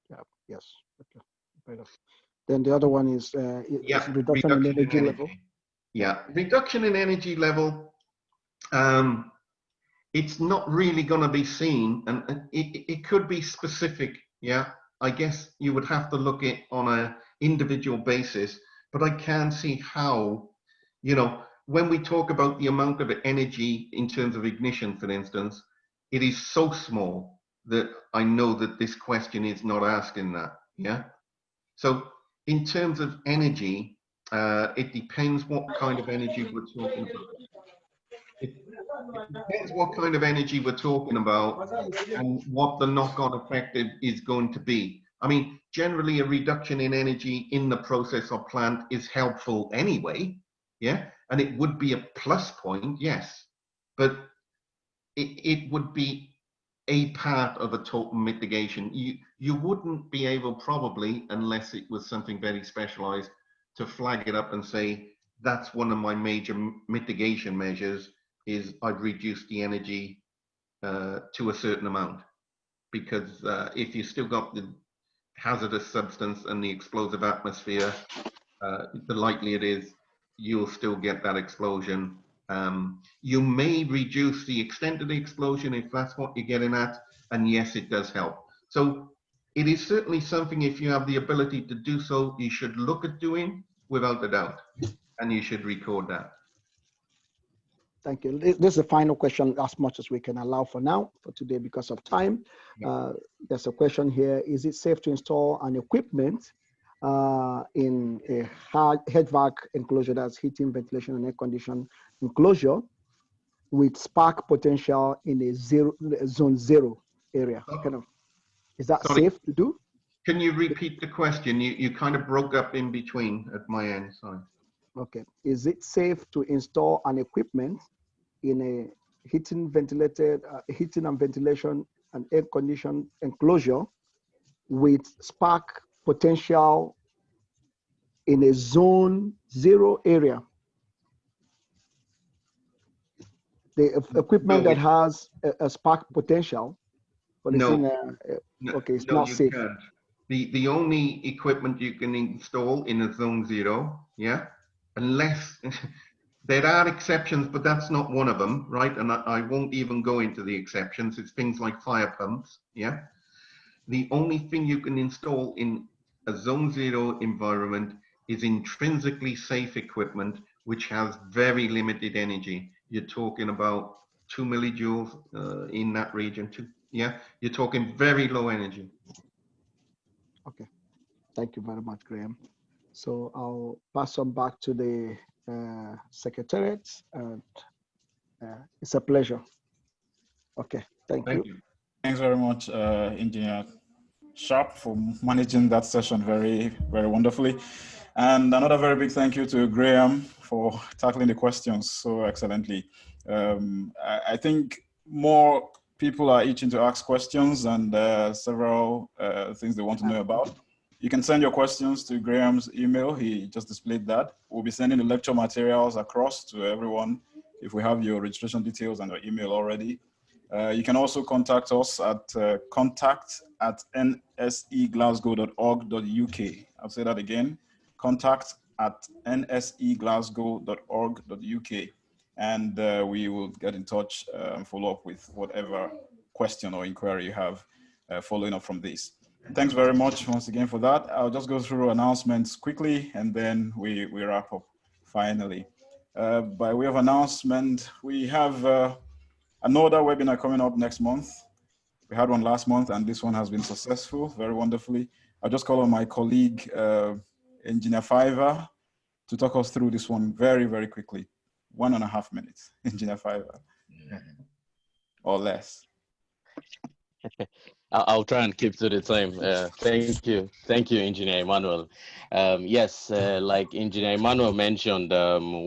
Yeah, yes. Okay. Better. Then the other one is reduction in energy level. Yeah, reduction in energy level. It's not really going to be seen, and it could be specific. Yeah, I guess you would have to look at it on an individual basis, but I can see how, you know, when we talk about the amount of energy in terms of ignition, for instance, it is so small that I know that this question is not asking that. Yeah. So in terms of energy, it depends what kind of energy we're talking about. It depends what kind of energy we're talking about and what the knock-on effect is going to be. I mean, generally a reduction in energy in the process or plant is helpful anyway, yeah? And it would be a plus point, yes. But it would be a part of a total mitigation. You wouldn't be able probably, unless it was something very specialized, to flag it up and say, that's one of my major mitigation measures, is I'd reduce the energy to a certain amount. Because if you still got the hazardous substance and the explosive atmosphere, the likelihood is you'll still get that explosion. You may reduce the extent of the explosion if that's what you're getting at, and yes, it does help. So it is certainly something, if you have the ability to do so, you should look at doing without a doubt, and you should record that. Thank you. This is the final question, as much as we can allow for now, for today, because of time. There's a question here. Is it safe to install an equipment in a HVAC enclosure, that's heating, ventilation, and air conditioning enclosure, with spark potential in a zone 0 area? Is that safe to do? Can you repeat the question? You kind of broke up in between at my end, sorry. Okay. Is it safe to install an equipment in a heating and ventilation and air conditioning enclosure with spark potential in a zone 0 area? The equipment that has a spark potential, but it's it's not safe. Can't. The only equipment you can install in a zone 0, yeah, unless there are exceptions, but that's not one of them, right? And I won't even go into the exceptions. It's things like fire pumps, yeah. The only thing you can install in a zone 0 environment is intrinsically safe equipment, which has very limited energy. You're talking about 2 millijoules in that region, yeah. You're talking very low energy. Okay, thank you very much, Graham. So I'll pass on back to the Secretariat, and it's a pleasure. Okay, thank you. Thanks very much, Engineer Sharp for managing that session very, very wonderfully. And another very big thank you to Graham for tackling the questions so excellently. I think more people are itching to ask questions and several things they want to know about. You can send your questions to Graham's email. He just displayed that. We'll be sending the lecture materials across to everyone if we have your registration details and your email already. You can also contact us at contact@nseglasgow.org.uk. I'll say that again, contact@nseglasgow.org.uk. And we will get in touch and follow up with whatever question or inquiry you have following up from this. Thanks very much once again for that. I'll just go through announcements quickly and then we wrap up finally. By way of announcement, we have another webinar coming up next month. We had one last month and this one has been successful, very wonderfully. I'll just call on my colleague, Engineer Fiver, to talk us through this one very, very quickly. 1.5 minutes, Engineer Fiver, or less. I'll try and keep to the time. Thank you, Engineer Emmanuel. Yes, like Engineer Emmanuel mentioned,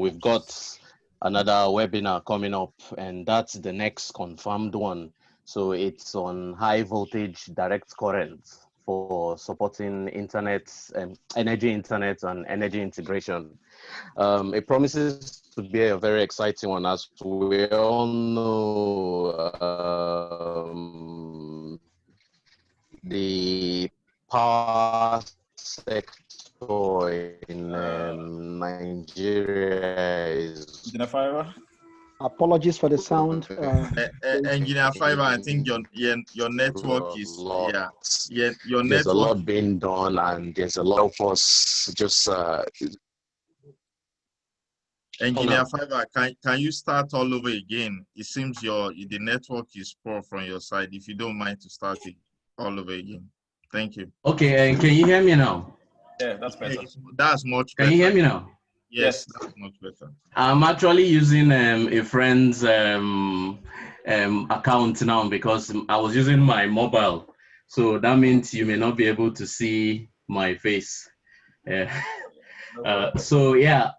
we've got another webinar coming up, and that's the next confirmed one. So it's on high voltage direct current for supporting internet, energy internet and energy integration. It promises to be a very exciting one, as we all know. The power sector in Nigeria is... Engineer Fiver? Apologies for the sound. Engineer Fiver, I think your network is, your There's network. a lot being done and there's a lot of us just... Engineer Fiver, can you start all over again? It seems the network is poor from your side. If you don't mind to start it all over again. Thank you. Okay, can you hear me now? Yeah, that's better. That's much better. Can you hear me now? Yes, that's much better. I'm actually using a friend's account now because I was using my mobile. So that means you may not be able to see my face. So yeah,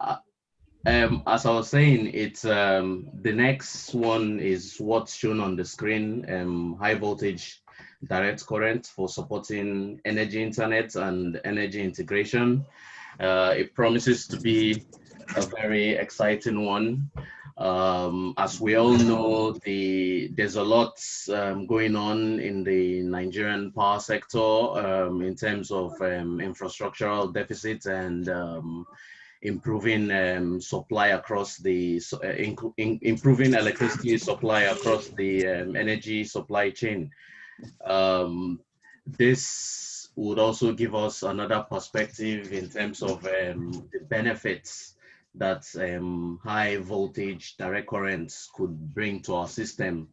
as I was saying, it's the next one is what's shown on the screen, high voltage direct current for supporting energy internet and energy integration. It promises to be a very exciting one. As we all know, there's a lot going on in the Nigerian power sector in terms of infrastructural deficits and improving supply across the improving electricity supply across the energy supply chain. This would also give us another perspective in terms of the benefits that high voltage direct currents could bring to our system,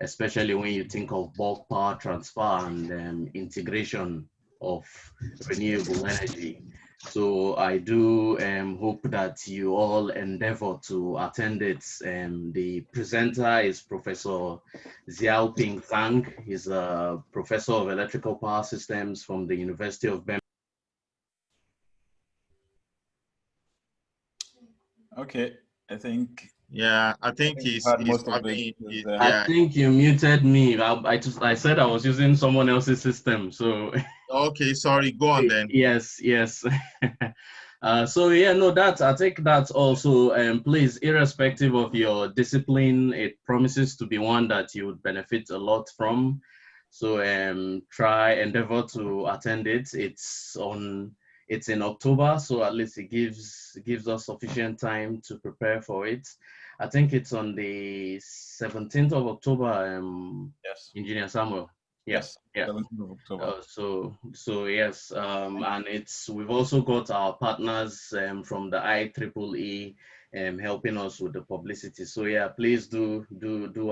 especially when you think of bulk power transfer and integration of renewable energy. So I do hope that you all endeavor to attend it. The presenter is Professor Xiaoping Zhang. He's a professor of electrical power systems from the University of Birmingham. Okay, I think. Yeah, I think he's talking. I think you muted me. I said I was using someone else's system, so. Okay, sorry. Go on then. Yes. So yeah, no, I think that's also, please, irrespective of your discipline, it promises to be one that you would benefit a lot from. So endeavor to attend it. It's in October, so at least it gives us sufficient time to prepare for it. I think it's on the 17th of October, yes. Engineer Samuel. Yes. Yeah. 17th of October. So yes, and we've also got our partners from the IEEE helping us with the publicity. So yeah, please do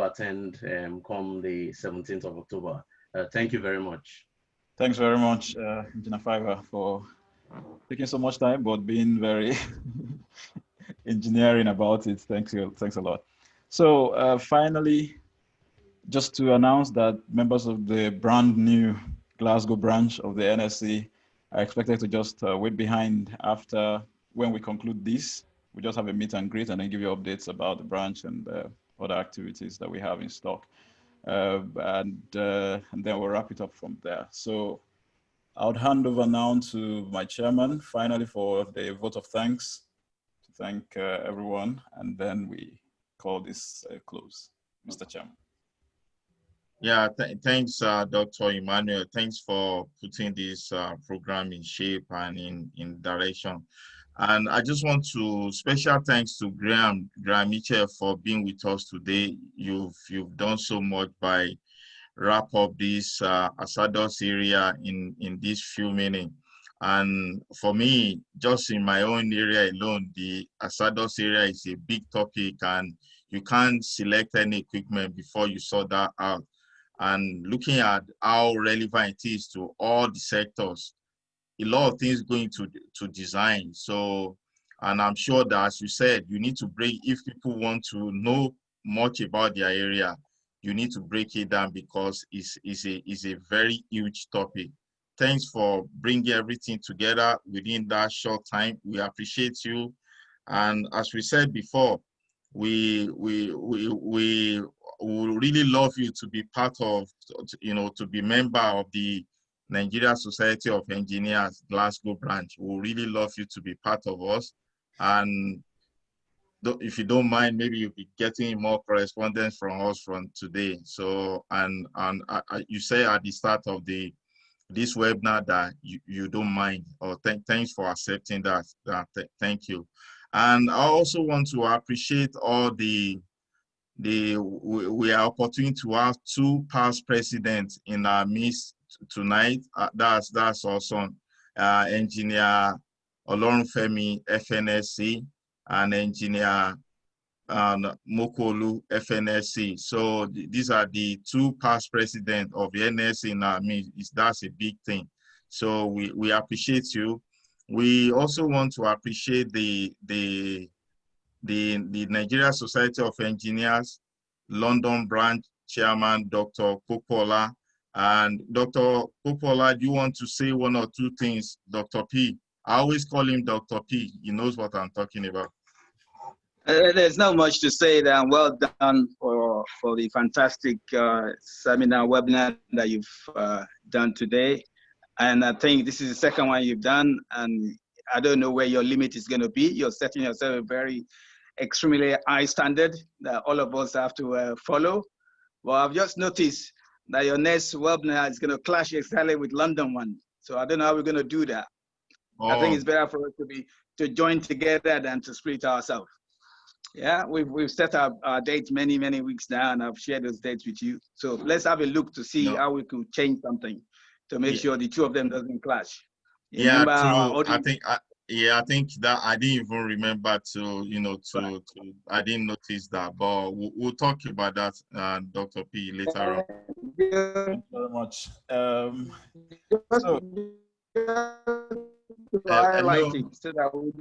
attend come the 17th of October. Thank you very much. Thanks very much, Engineer Fiver, for taking so much time, but being very engineering about it. Thanks a lot. So finally, just to announce that members of the brand new Glasgow branch of the NSC. I expected to just wait behind after when we conclude this. We just have a meet and greet and then give you updates about the branch and other activities that we have in stock. And then we'll wrap it up from there. So I would hand over now to my chairman, finally, for the vote of thanks, to thank everyone, and then we call this close. Mr. Chairman. Yeah, thanks, Dr. Emmanuel. Thanks for putting this program in shape and in direction. And I just want to special thanks to Graham Mitchell for being with us today. You've done so much by wrap up this Hazardous area in this few minutes. And for me, just in my own area alone, the Hazardous area is a big topic, and you can't select any equipment before you sort that out. And looking at how relevant it is to all the sectors, a lot of things going to design. So, and I'm sure that, as you said, you need to break, if people want to know much about their area, you need to break it down because it's a very huge topic. Thanks for bringing everything together within that short time. We appreciate you. And as we said before, we would really love you to be part of, to be member of the Nigeria Society of Engineers Glasgow branch. We really love you to be part of us. And if you don't mind, maybe you'll be getting more correspondence from us from today. So, and you say at the start of this webinar that you don't mind. Or thanks for accepting that. Thank you. And I also want to appreciate all we are opportunity to have two past presidents in our midst tonight. That's awesome. Engineer Olorunfemi, FNSC, and Engineer Mokolu, FNSC. So these are the two past presidents of the NSC in our midst. That's a big thing. So we appreciate you. We also want to appreciate the Nigeria Society of Engineers London branch chairman, Dr. Popola. And Dr. Popola, do you want to say one or two things? Dr. P, I always call him Dr. P. He knows what I'm talking about. There's not much to say. That well done for the fantastic seminar webinar that you've done today. And I think this is the second one you've done, and I don't know where your limit is going to be. You're setting yourself a very extremely high standard that all of us have to follow. Well, I've just noticed that your next webinar is going to clash exactly with London one. So I don't know how we're going to do that. Oh. I think it's better for us to join together than to split ourselves. Yeah, we've set our dates many weeks now, and I've shared those dates with you. So let's have a look to see how we could change something to make sure the two of them doesn't clash. Remember, true. I think that I didn't even remember to I didn't notice that, but we'll talk about that, Dr. P, later on. Thank you very much. Highlighting so that we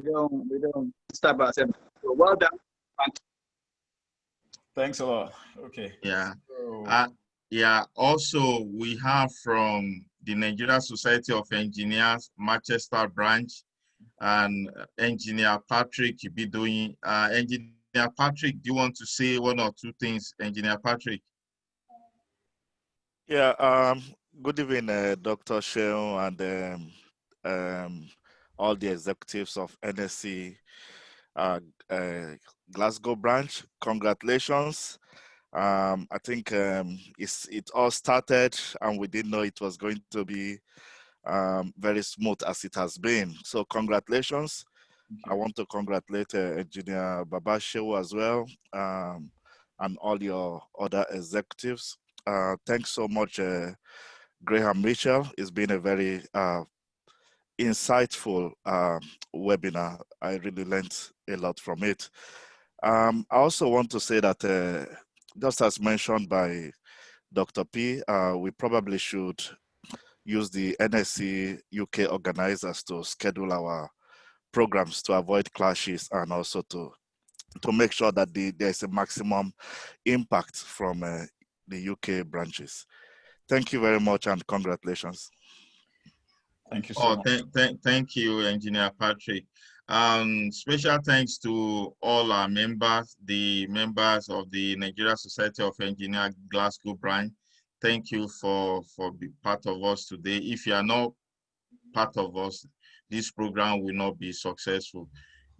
don't stab ourselves. So well done. Thanks a lot. Okay. Yeah. So, also, we have from the Nigeria Society of Engineers, Manchester branch, and Engineer Patrick, you'll be doing. Engineer Patrick, do you want to say one or two things, Engineer Patrick? Yeah. Good evening, Dr. Sheon, and all the executives of NSC Glasgow branch. Congratulations. I think it all started, and we didn't know it was going to be very smooth as it has been. So congratulations. I want to congratulate Engineer Babashew as well, and all your other executives. Thanks so much, Graham Mitchell. It's been a very insightful webinar. I really learned a lot from it. I also want to say that just as mentioned by Dr. P, we probably should use the NSC UK organizers to schedule our programs to avoid clashes and also to make sure that there's a maximum impact from the UK branches. Thank you very much and congratulations. Thank you so much. Thank you, Engineer Patrick. Special thanks to all our members, the members of the Nigeria Society of Engineers Glasgow branch. Thank you for being part of us today. If you are not part of us, this program will not be successful.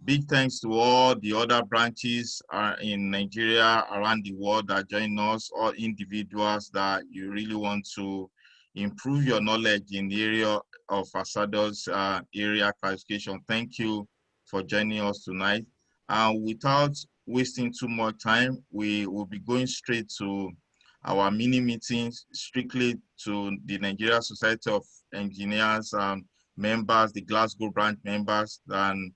Big thanks to all the other branches in Nigeria, around the world that join us, all individuals that you really want to improve your knowledge in the area of Hazardous area classification. Thank you for joining us tonight. And without wasting too much time, we will be going straight to our mini meetings, strictly to the Nigeria Society of Engineers members, the Glasgow branch members, and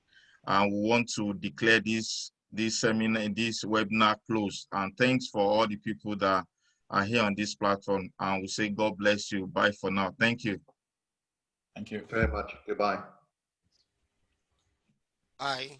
we want to declare this seminar, this webinar closed. And thanks for all the people that are here on this platform. And we say God bless you. Bye for now. Thank you. Thank you very much. Goodbye. Bye.